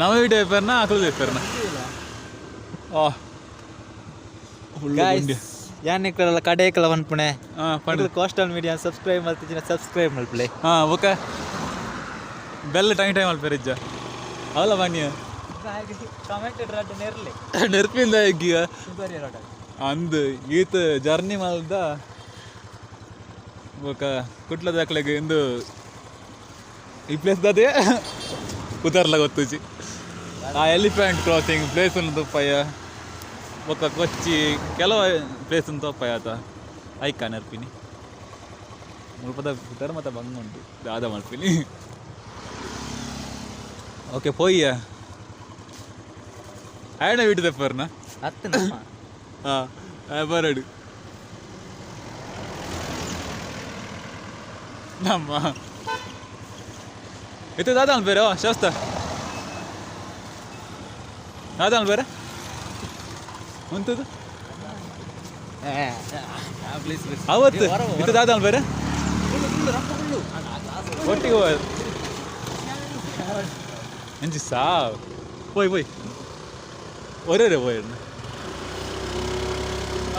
ನಮ್ಮ ವೀಡಿಯೋ ಪೇರ್ನ ಹಾಕಲು ಪೇರ್ನ ಯಾನಿಕ್ಕೆಲ್ಲ ಕಡೆಯೆಲ್ಲ ಬಂದ್ಪುಣೆ ಕೋಸ್ಟಲ್ ಮೀಡಿಯಾ ಸಬ್ಸ್ಕ್ರೈಬ್ ಮಾಡ್ತಿದ್ದೀನಿ ಸಬ್ಸ್ಕ್ರೈಬ್ ಮಲ್ಪಲೆ ಹಾಂ ಓಕೆ ಬೆಲ್ಲ ಟೈಮ್ ಅಲ್ಪೇರಿಜ್ಜ ಅವಲ್ಲ ಬನ್ನಿ ನೆರ್ಪಿಂದ ಈಗ ಅಂದು ಈತ ಜರ್ನಿ ಮಲ್ದ ఒక కుట్ల దాకలేక ఎందు ఈ ప్లేస్ అదే కుదరలా ಗೊತ್ತುಜಿ ಆ ಎಲಿಫೆಂಟ್ ಕ್ರಾಸಿಂಗ್ ಪ್ಲೇಸ್ ತಪ್ಪಯ್ಯ ఒక ಕೊಚ್ಚಿ ಕೆಲವು ಪ್ಲೇಸ್ ತಪ್ಪಯ್ಯ ಆತ ಐಕ ನೆರ್ಪಿನಿ ಮುಲ್ಪದ ಕುದರ್ ಮತ್ತೆ ಬಂಗ ಉಂಟು ದಾದ ಮಲ್ಪಿನಿ ಓಕೆ ಪೋಯ್ಯ ಆಯ್ನ ಬಿಟ್ಟು ತಪ್ಪರ್ನ ಹಾಂ ಬರಡು ನಮ್ಮ ಇದು ದಾದಾನ್ ಬೇರೆ ಶಾಸ್ತ ದಾದಾನ್ ಬೇರೆ ಉಂಟದು ಅವತ್ತು ಇದು ದಾದಾನ್ ಬೇರೆ ಒಟ್ಟಿಗೆ ಹೋಗೋದು ಎಂಚಿ ಸಾವ್ പോയി പോയി ഓരോരോ പോയിരുന്നു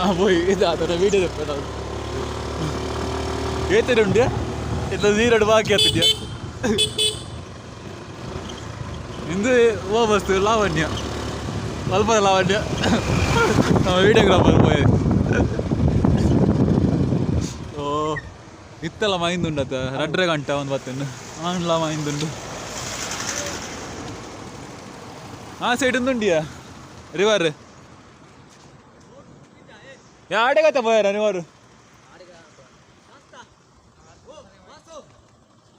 ആ പോയി ഇതാ വീഡിയോ ಏತರುಂಡ್ಯ ಇಲ್ಲ ನೀರಡು ಬಾಕಿ ಆಗ್ತಿದ್ಯಾ ಇಂದು ಓಬಸ್ತು ಲಾವಣ್ಯ ಸ್ವಲ್ಪ ಲಾವಣ್ಯ ನಮ್ಮ ವೀಡಿಯೋಗ್ರಾಫರ್ ಪೋಯ್ ಓ ಇತ್ತಲ್ಲ ಮೈಂದುಂಡತ 2 ಗಂಟೆ ಒಂದು ಬತ್ತನ್ನು ಆನ್ಲ ಮೈಂದುಂಡು ಆ ಸೈಡ್ ಉಂಡಿಯಾ ರಿವರ್ ಆಡೆಗತ್ತ పోయారా ನೀವರು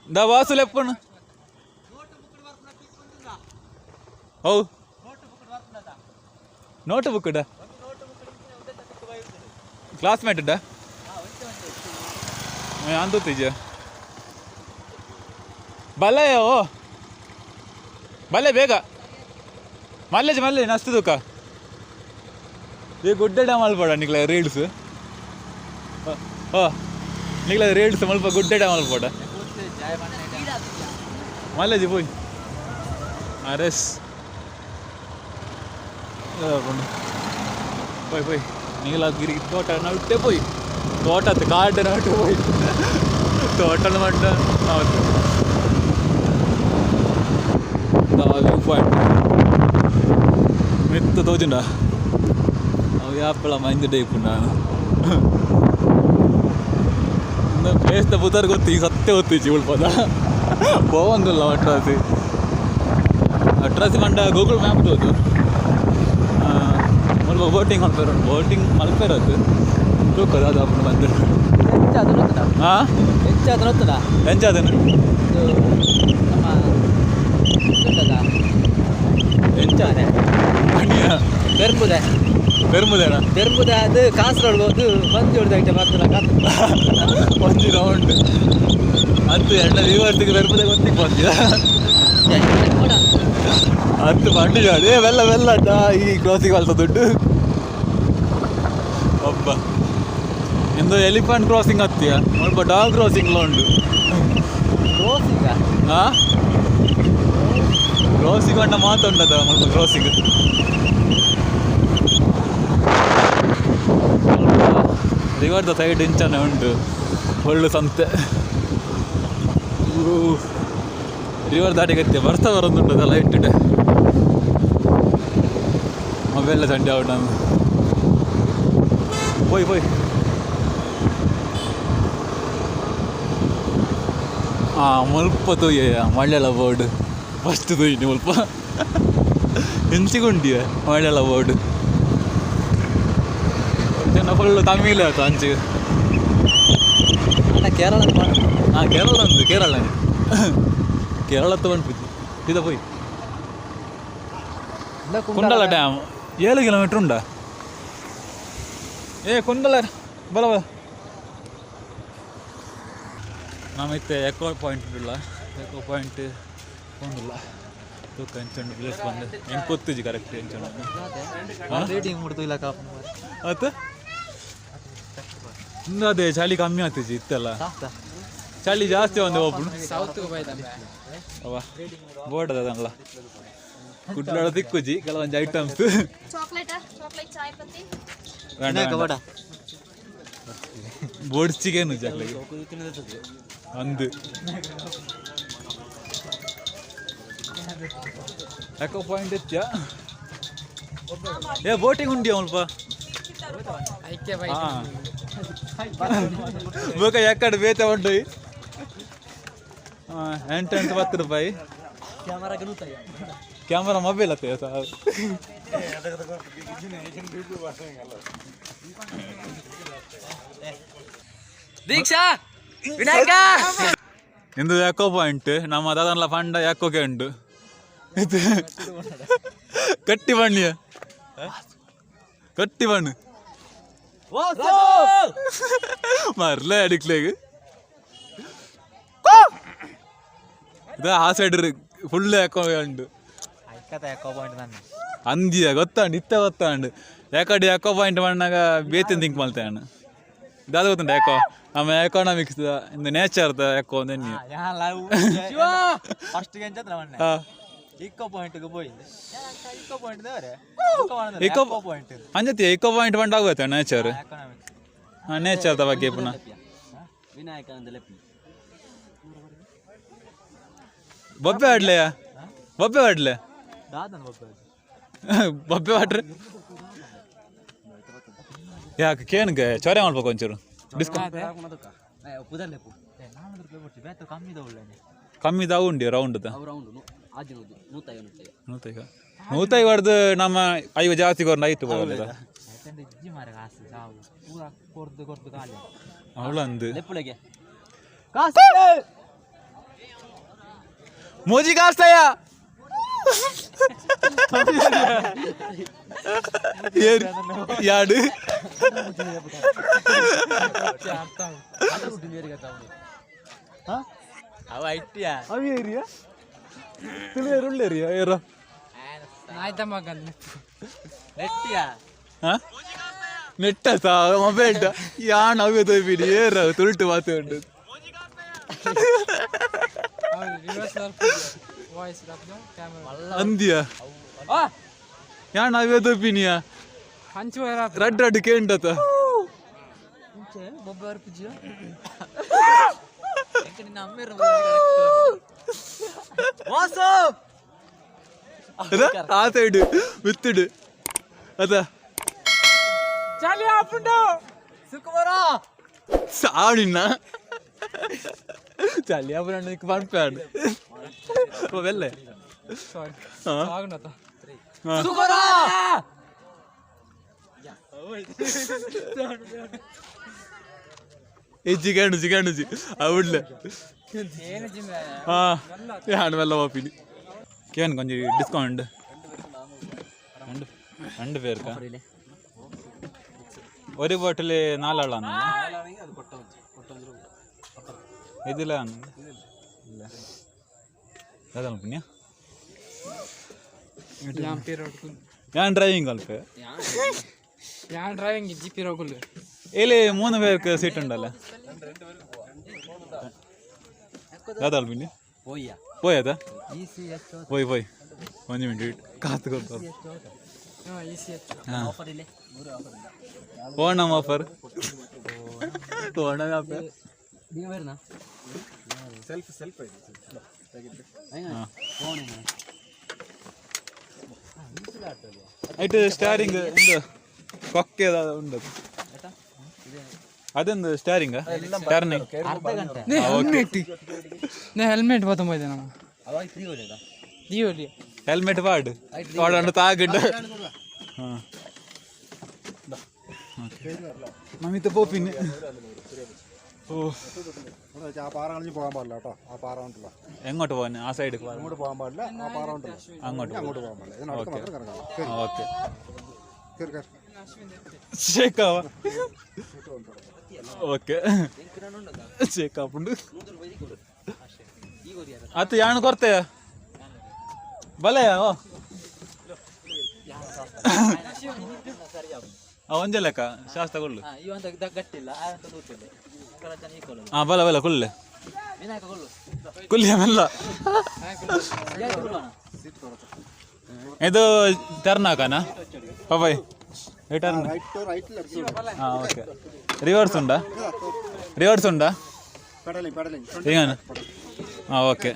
దా వాసులు ఎప్పుడు ఓ నోట్ బుక్ క్లాస్మేట్ ಅಂದತ್ತೀಜ ಬಲೆ ಓ ಬಲೆ ಬೇಗ ಮಲ್ಲೇಜ್ ಮಲ್ಲೆ ನಸ್ತದಕ್ಕ ಈ ಗುಡ್ಡೆ ಡ್ಯಾಮ್ ಅಲ್ಪಡ ನಿಕ್ಲ ರೀಲ್ಸ್ ಓ ನಿಕ್ಲ ರೀಲ್ಸ್ ಮಲ್ಪ ಗುಡ್ಡೆ ಡ್ಯಾಮ್ ಅಲ್ಪಡ ಮಲ್ಲೇಜ್ പോയി ಅರೆಸ್ പോയി പോയി നീലഗിരി തോട്ട നവിട്ടേ പോയി തോട്ടത്ത് കാട് നവിട്ട് പോയി തോട്ടം മണ്ട വ്യൂ പോയിന്റ് ಮೆತ್ತ ತೋಜುಂಡ ಅವು ಯಾಪಳ ಮಂಜು ಟೈಪ್ ನಾನು ಪ್ಲೇಸ್ದ ಬುಧರ್ ಗೊತ್ತು ಈಗ ಸತ್ಯ ಗೊತ್ತಿಚ್ಚಿ ಉಳ್ಪದ ಹೋಗಂದಿಲ್ಲ ಅಟ್ರಾಸಿ ಮಂಡ ಗೂಗಲ್ ಮ್ಯಾಪ್ ತೋದು ಸ್ವಲ್ಪ ಬೋಟಿಂಗ್ ಮಲ್ಪೇರೋದು ತೂಕದ ಅದು ಅಪ್ಪನ ಬಂದು ಹಾಂ ಎಂಚಾದನು பெரும்புதேனா பெரும்புதா அது காசரோடு வந்து பஞ்சு எடுத்து பார்த்து கொஞ்ச ரவுண்டு ಅದು ಎಣ್ಣ ವಿವರ್ತಿಗೆ ಬೆರ್ಬುದೆ ಗೊತ್ತಿಗೆ ಬಂದಿಯ ಅದು ಬಂಡಿ ಜಾಡಿ ವೆಲ್ಲ ವೆಲ್ಲ ಈ ಕ್ರಾಸಿಂಗ್ ಅಲ್ಸ ದುಡ್ಡು ಒಬ್ಬ ಇಂದು ಎಲಿಫೆಂಟ್ ಕ್ರಾಸಿಂಗ್ ಹತ್ತಿಯ ಸ್ವಲ್ಪ ಡಾಗ್ ಕ್ರಾಸಿಂಗ್ಲ ಉಂಟು ಹಾಂ ಕ್ರಾಸಿಂಗ್ ಅಣ್ಣ ಮಾತುಂಟದ ಸ್ವಲ್ಪ ಕ್ರಾಸಿಂಗ್ ರಿವರ್ದ ಸೈಡ್ ಇಂಚನೆ ಉಂಟು ಒಳ್ಳೆ ಸಂತೆ ರಿವರ್ ದಾಟಿಗತ್ತೆ ಬರ್ತಾ ಬರೋದುಂಟದ light day mobile Sunday out ನಾನು പോയി ಮುಲ್ಪ ತೊಯ್ಯ ಮಳೆಲ್ಲ ಬೋರ್ಡ್ ಫಸ್ಟ್ ತೊಯ್ನಿ ಮುಲ್ಪ ಹೆಂಚಿಗೊಂಡಿಯ ಮಳೆಲ್ಲ ಬೋರ್ಡ್ ಜನ ಫುಲ್ಲು ತಮಿಳ್ ಆಯ್ತು ಅಂಚೆ ಕೇರಳ ಕೇರಳತ್ತು ಬಂದ್ಬಿಟ್ಟು ಇದು പോയി ಕುಂಡಲ ಡ್ಯಾಮ್ 7 ಕಿಲೋಮೀಟ್ರ್ ಉಂಡ ಕೊಂಡಲ್ಲ ಬಲ ಬಲ ನಮ್ಮತ್ತೆ ಎಕೋ ಪಾಯಿಂಟ್ ಇಲ್ಲ ಎಕೋ ಪಾಯಿಂಟ್ ಕೊಂಡಿಲ್ಲ ತೂಕ ಎಂಚಂಡು ಪ್ಲೇಸ್ ಬಂದು ಹೆಂಗೆ ಗೊತ್ತಿಜಿ ಕರೆಕ್ಟ್ ಎಂಚಂಡು ಆತ ಇನ್ನು ಅದೇ ಚಳಿ ಕಮ್ಮಿ ಆಗ್ತಿಜಿ ಇತ್ತಲ್ಲ ಚಳಿ ಜಾಸ್ತಿ ಒಂದು ಒಬ್ಬನು ಅವ ಬೋರ್ಡ್ ಅದಲ್ಲ ಕುಡ್ಲಾಡ ತಿಕ್ಕುಜಿ ಕೆಲವೊಂದು ಐಟಮ್ಸ್ ಬೋರ್ಡ್ ಚಿಕನ್ ಚಾಕ್ಲೇಟ್ ಒಂದು ಎಕೋ ಪಾಯಿಂಟ್ ಇತ್ಯಾ ಏ ಬೋಟಿಂಗ್ ಉಂಡಿ ಸ್ವಲ್ಪ ಬೋಕ ಎಕ್ಕಡೆ ಬೇತೆ ಉಂಟು ಎಂಟು 10 ರೂಪಾಯಿ ಕ್ಯಾಮರಾ ಮೊಬೈಲ್ ಅತ್ತೆ ದೀಕ್ಷಾ ವಿನಾಯಕ ಇಂದು ಎಕೋ ಪಾಯಿಂಟ್ ನಮ್ಮ ದಾದನ್ಲ ಫಂಡ ಎಕೋಕೆ ಉಂಟು ಕಟ್ಟಿ ಬಣ್ಣಿಯ ಕಟ್ಟಿ ಬಣ್ಣು ಮರ್ಲೆ ಅಡಿಕ್ಲೆಗೆ ಇದು ಆ ಸೈಡ್ ಫುಲ್ ಎಕೋ ಉಂಟು ಅಂದಿಯ ಗೊತ್ತಾಂಡು ಇತ್ತ ಗೊತ್ತಾಂಡು ಯಾಕಡೆ ಎಕೋ ಪಾಯಿಂಟ್ ಮಾಡಿನಾಗ ಬೇತಿ ತಿಂಕ್ ಮಾಡ್ತಾನೆ ಇದಾದ ಗೊತ್ತುಂಟು ಎಕೋ ನಮ್ಮ ಎಕಾನಮಿಕ್ಸ್ ಇಂದು ನೇಚರ್ ಎಕೋ ನೆನ್ನೆ ಅಂಜತಿ ಇಕೋ ಪಾಯಿಂಟ್ ಬಂಡ್ ಆಗುತ್ತೆ ನೇಚರ್ ನೇಚರ್ ಬಗ್ಗೆ ಪುನಃ ಬೊಬ್ಬೆ ಆಡ್ಲೆಯಾ ಬೊಬ್ಬೆ ಆಡ್ಲೆ ಬೊಬ್ಬೆ ಆಡ್ರಿ ಯಾಕೆ ಕೇನ್ಗೆ ಚೊರೆ ಮಾಡ್ಬೇಕು ಒಂಚೂರು ಡಿಸ್ಕೌಂಟ್ ಕಮ್ಮಿ ದಾವು ಉಂಡಿ ರೌಂಡ್ ನೂತೈ ಹೊಡೆದು ನಮ್ಮ ಐವ ಜಾಸ್ತಿ ಕೊರ್ನ ಆಯ್ತು ಬರಲ್ಲ ಅವಳಂದು ಮೋಜಿ ಕಾಸ್ತಯ್ಯ ಯಾಡು ಅವ ಐಟಿಯಾ ಅವ ಏರಿಯಾ ತಿಳಿಯರು ಉಳ್ಳೇರಿಯಾ ಏರೋ ಆಯ್ತ ಮಗ ನೆಟ್ಟಿಯಾ ನೆಟ್ಟ ಸಾ ಮೊಬೈಲ್ ಯಾನ್ ಅವೇ ತೋಬಿಡಿ ಏರ ತುಳ್ಟು ಮಾತು ಉಂಟು ಅಂದಿಯ ಯಾನ್ ಅವೇ ತೋಪಿನಿಯಾ ರಡ್ ರಡ್ ಕೇಂಡತ ಆ ಸೈಡ್ ಬಿತ್ತಿಡು ಅದ ಸಾಡಿನ ചളി അപ്പൊ പണിപ്പാണ് വെല്ലേ ചിക്കണു അവിടെ ആണ് വെള്ള പോപ്പിന് കേൻ കൊഞ്ചം ഡിസ്കൗണ്ട് രണ്ട് പേർക്കാ ഒരു ബോട്ടിൽ 4 ആളാണ് ഇതിലാണ് അതാണ് പിന്നെ ഞാൻ ഡ്രൈവിംഗ് കളിപ്പ് ഞാൻ ഡ്രൈവിംഗ് ജിപി ರೋಗಲ್ಲ ಇಲ್ಲಿ 3 പേർക്ക് സീറ്റ് ഉണ്ടല്ലോ അതാണ് പിന്നെ പോയതാ പോയി 1 മിനിറ്റ് കാത്തു കൊടുത്തോ ഓണം ഓഫർ ಆಯ್ತು ಸ್ಟಾರಿಂಗ್ ಒಂದು ಕೊಕ್ಕೆ ಉಂಟು ಅದೊಂದು ಸ್ಟಾರಿಂಗ್ ಟರ್ನಿಂಗ್ ಹೆಲ್ಮೆಟ್ ಬತ್ತಂಬೋಯ್ದೆ ನಮ್ಮ ಹೆಲ್ಮೆಟ್ ಪಾಡು ಪಾಡು ತಾಗಿಡ್ಡ മമ്മിത്തെ പോപ്പിന് ആ പാറ കളിഞ്ഞ് പോകാൻ പാടില്ല കേട്ടോ. ആ പാറ ഉണ്ടല്ലോ എങ്ങോട്ട് പോകാൻ? ആ സൈഡ് അങ്ങോട്ട് പോകാൻ പാടില്ല. ആ പാറ ഉണ്ടല്ലോ അങ്ങോട്ട് പോകാൻ പാടില്ല. ഇതിനടുത്ത് മാത്രം കിടക്കണം. ഓക്കെ കയറി ಶೇಕಾವ ಓಕೆ ಶೇಕಾಪುಂಡು ಅತ್ತು ಯಾಣ ಕೊರ್ತೆಯ ಬಲೆಯ ಒಂದೇ ಲೆಕ್ಕ ಶಾಸ್ತ್ರ ಕೊಡ್ಲು ಹಾಂ ಬಲ ಬಲ ಕುಲ್ಲೆ ಕುಲ್ಯ ಮೆಲ್ಲ ಇದು ಟರ್ನ್ ಹಾಕನಾ ಪಾಪಾಯ್ ಟರ್ನ್ ಹಾಂ ಓಕೆ ರಿವರ್ಸ್ ಉಂಡಾ ಹೇಗಾನ ಹಾಂ ಓಕೆ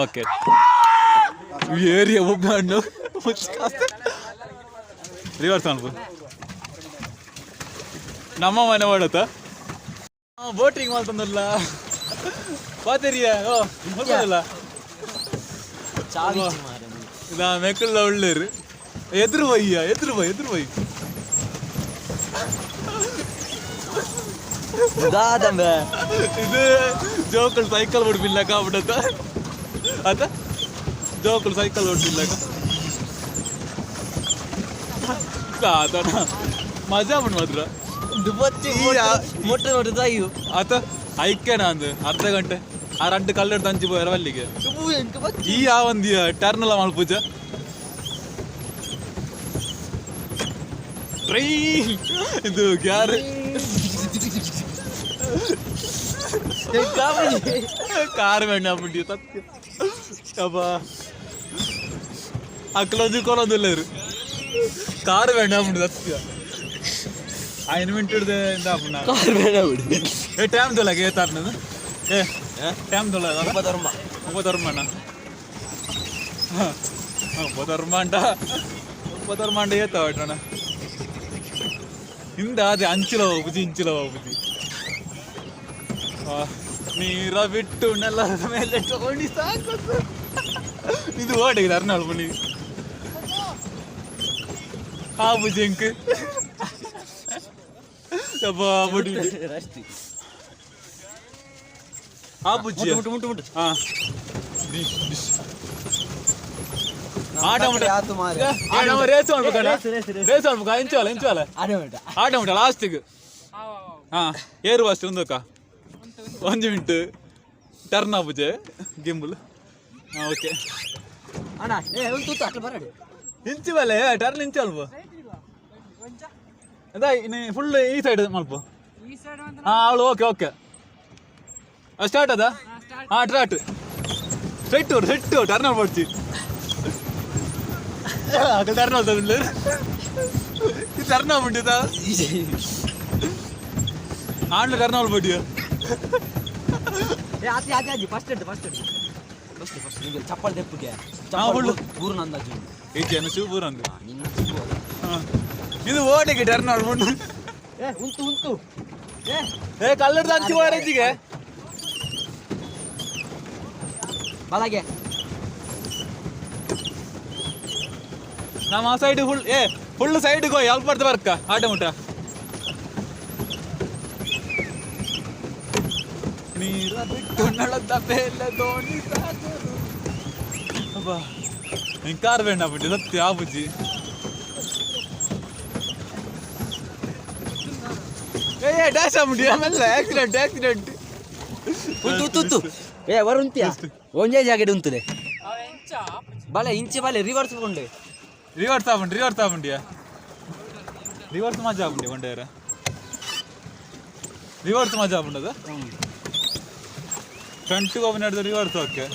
ಓಕೆ ಏರಿಯಾ ಒಬ್ಬ ರಿವರ್ಸ್ ಅನ್ಬು ನಮ್ಮ ಮನೆ ಮಾಡತ್ತ ಬೋಟಿಂಗ್ ಮಾಡ್ತಂದಲ್ಲ ಪಾತೇರಿಯ ಓ ಹೋಗಲ್ಲ ಇದಾ ಮೆಕ್ಕಲ್ಲ ಒಳ್ಳೆರು ಎದುರು ಬೈ ಇದು ಜೋಕಲ್ ಸೈಕಲ್ ಹೊಡ್ಬಿಲ್ಲಕ ಆಗ್ಬಿಡತ್ತ ಆತ ಜೋಕಲ್ ಸೈಕಲ್ ಹೊಡ್ಬಿಲ್ಲಕ ಮಜಾ ಬಿಡ್ ಮಾತ್ರ ಮೊಟ್ಟೆ ನೋಡಿದಾಯು ಆತ ಐಕ್ಯನ ಅಂದು ಅರ್ಧ ಗಂಟೆ ಆ ರೆಂಡು ಕಲ್ಲೆಡ್ದು ಹಂಚಿ ಹೋಗ್ಯಾರ ಅಲ್ಲಿಗೆ ಈ ಒಂದು ಟರ್ನ್ ಎಲ್ಲ ಮಾಡ್ಪೂಜ ಟ್ರೈನ್ ಇದು ಗ್ಯಾರ್ ಕಾರ್ ಬೇಡ ಆಗ್ಬಿಟ್ಟಿ ಸತ್ಯ ಅಬ್ಬ ಅಕ್ಕಲೊಂದು ಕೊಲೊಂದಿಲ್ಲ ಇರು ಕಾರ್ ಬೇಡ ಆಗ್ಬಿಟ್ಟು ಸತ್ಯ 5 ಮಿನಿಟ್ ಹಿಡ್ದೆ ಕಾರ್ ಬೇಡ ಬಿಡಿ ಏ ಟೈಮ್ ತೊಲಗೆ ಏತಾರ್ನದು ಏ ಟೈಮ್ ತೊಲ ಒಬ್ಬ ಧರ್ಮ ಏತ ಹೊಟ್ಟಣ ಹಿಂದ ಅದೇ ಇಂಚಿಲ ಹೋಗ್ಬುದಿ ನೀರ ಬಿಟ್ಟು ನೆಲದ ಮೇಲೆ ತಗೊಂಡು ಸಾಕು ಇದು ಓಡಿಗೆ ಅರ್ನಾಳ್ ಬನ್ನಿ ಆ ಬುಜಿಂಕ್ ಆ ಬುಜ್ಜಿ ಹಾ ರೇಸ್ ಮಾಡ್ಬೇಕಾ ಇಂಚೋಲ ಆಟ ಉಂಟ ಲಾಸ್ಟಿಗೆ ಹಾ ಏರು ಅಷ್ಟು ಒಂದಕ್ಕ 1 ಮಿನಿಟ್ ಟರ್ನ್ ಆಪುಜೆ ಗಿಂಬಲ್ ಹಾಂ ಓಕೆ ಇಂಚು ಬಲೆ ಟರ್ನ್ ಇಂಚು ಅಲ್ಪ ಅದ ಫುಲ್ ಈ ಸೈಡ್ ಮಲ್ಪ ಹಾಂ ಅವಳು ಓಕೆ ಸ್ಟಾರ್ಟ್ ಅದ ಹಾಂ ಸ್ಟಾರ್ಟ್ ಸೆಟ್ಟು ಟರ್ನ್ ಮಾಡ್ತಿ ಟರ್ನ್ ಆಗ್ತದೆ ಟರ್ನ್ ಆಗ್ಬಿಟ್ಟಿದ ಆಂಡ್ಲ ಟರ್ನ್ ಆಗ್ಬಿಟ್ಟಿಯ ಚಪ್ಪಲ್ ತೆಪ್ಪಗೆ ಬೂರು ನಂದಾಜು ಈಚೆನು ಶಿವ ಬೂರು ಅಂದು ಇದು ಓಡಿಗೆ ಟರ್ನ್ ಆಗ್ಬಿಟ್ಟು ಉಂಟು ಏ ಕಲ್ಲಡ್ದು ಹಂಚಿ ಹೋಗಿಗೆ ಬಲಗೆ ನಮ್ಮ ಆ ಸೈಡ್ ಫುಲ್ ಸೈಡ್ಗೆ ಹೋಗಿ ಅಲ್ಪ ಬರ್ತ ಬರ್ಕ ಆಟ ಮುಟ ನೀರ ಬಿಟ್ಟು ನಳದ ಮೇಲೆ ದೋಣಿ ಅಬ್ಬಾ ಹಿಂಗೆ ಕಾರ್ ಬೇಡ ಬಿಟ್ಟು ಸತ್ಯ ಆಬುಜಿ ಡ್ಯಾಶ್ ಆಗ್ಬಿಟ್ಟು ಆಮೇಲೆ ಆಕ್ಸಿಡೆಂಟ್ ಉಂಟು ವರುಂತ್ಯ ಒಂದೇ ಜಾಗ ಉಂಟದೆ ಬಲೆ ಇಂಚೆ ಬಲೆ ರಿವರ್ಸ್ ಕೊಂಡೆ ರಿವರ್ಸ್ ಆಗ್ಬಿಟ್ಟಿಯಾ ರಿವರ್ಸ್ ಮಜಾ ಆಗ್ಬಿಟ್ಟು ಕೊಂಡೆಯರ ರಿವರ್ಸ್ ಮಜಾ ಆಗ್ಬಿಟ್ಟದ ಫ್ರಂಟ್ ಹೋಗಿ ನಡೆದ ರಿವರ್ಸ್ ಓಕೆ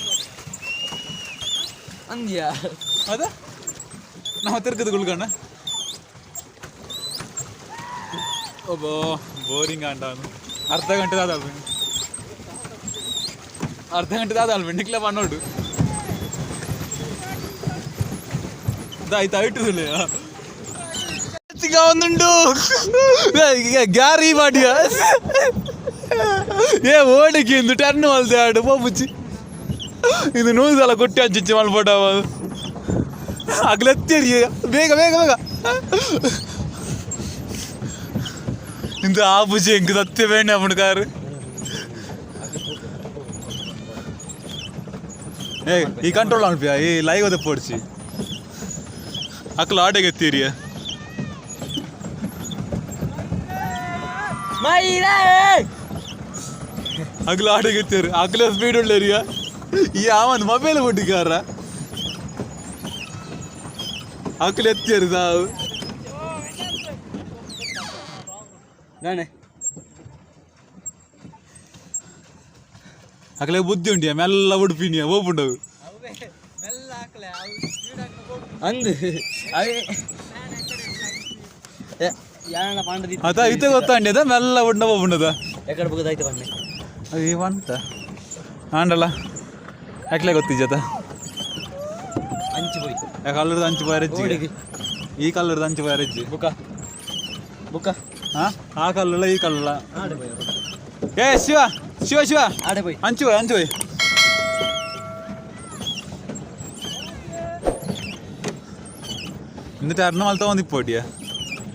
ಅಂದ್ಯಾ ಅದ ನಾವು ತಿರ್ಗದ ಗುಳ್ಗಣ್ಣ ಒಬ್ಬೋ ಬೋರಿಂಗ್ ಆಂಡ ಅರ್ಧ ಗಂಟೆ ಆದಲ್ವಿ ನಿಕ್ಲೆ ಪಣ್ಣೋಡು ಆಯ್ತಾಯ್ತು ಒಂದುಂಡು ಗ್ಯಾರಿ ಮಾಡಿಯ ಓಡಿಗೆ ಇಂದು ಟರ್ನ್ ಮಲ್ದೆ ಆಡು ಪೋಪುಚ್ಚಿ ಇದು ನೂಸಲ ಕೊಟ್ಟಿ ಹಂಚಿಚ್ಚಿ ಮಲ್ಪೋಟ ಅಗ್ಲೆತ್ತೇರಿ ಬೇಗ ಇಂದು ಆ ಬುಜಿ ಹೆಂಗೆ ಸತ್ಯ ಬೇಣೆ ಅಪ್ಪಣ ಕಾರು ಈ ಕಂಟ್ರೋಲ್ ಅನ್ಪಿಯ ಈ ಲೈವ್ ಅದ ಪೋಡ್ಸಿ ಅಕ್ಕಲು ಆಟೆಗೆ ಎತ್ತೀರಿಯ ಹಗ್ಲು ಆಡಿಗಿರ್ತೀರಿ ಹಗ್ಲ ಸ್ಪೀಡ್ ಉಳ್ಳೇರಿ ಈ ಅವನ್ ಮೊಬೈಲ್ ಹುಟ್ಟಿಗಾರ ಹಗ್ಲು ಎತ್ತೀರಿ ಸಾವು ನಾನೇ ಹಗ್ಲೆ ಬುದ್ಧಿ ಉಂಟಿಯ ಮೆಲ್ಲ ಉಡುಪಿನಿಯ ಹೋಗ್ಬಿಟ್ಟವು ಅಂದು ಯಾರಣ್ಣ ಪಾಂಡದಿ ಅದ ಇತ ಗೊತ್ತಾಂಡಿ ಅದ ಮೆಲ್ಲ ಉಂಡ ಹೋಗ್ಬಿಟ್ಟದ ಎಕಡೆ ಬುಗದಾಯ್ತು ಬನ್ನಿ ಅಯ್ಯೋ ಅಂತ ಆಂಡಲ್ಲ ಯಾಕ್ಲೆ ಗೊತ್ತಿಜತ ಅಂಚು ಹೋಯ್ ಯಾಕೆ ಕಲ್ಲರ್ದು ಅಂಚು ಬಾರಜ್ಜಿ ಈ ಕಲ್ಲರ್ದು ಅಂಚು ಬಾರಜ್ಜಿ ಬುಕ್ಕ ಬುಕ್ಕ ಹಾಂ ಆ ಕಲ್ಲಲ್ಲ ಈ ಕಲ್ಲಲ್ಲ ಆಡೆ ಬೈ ಏ ಶಿವ ಶಿವ ಶಿವ ಆಡೆ ಬೈ ಅಂಚು ಹೋಯ್ ಅಂಚು ಹೋಯ್ ഇന്ന് ടർണ് മലത്തെ വന്നിപ്പോട്ടിയാ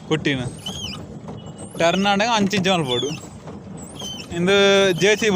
കുട്ടീന് ടർണാണെങ്കിൽ 5 ഇഞ്ച് മലപ്പോടും ഇത് ജെ സി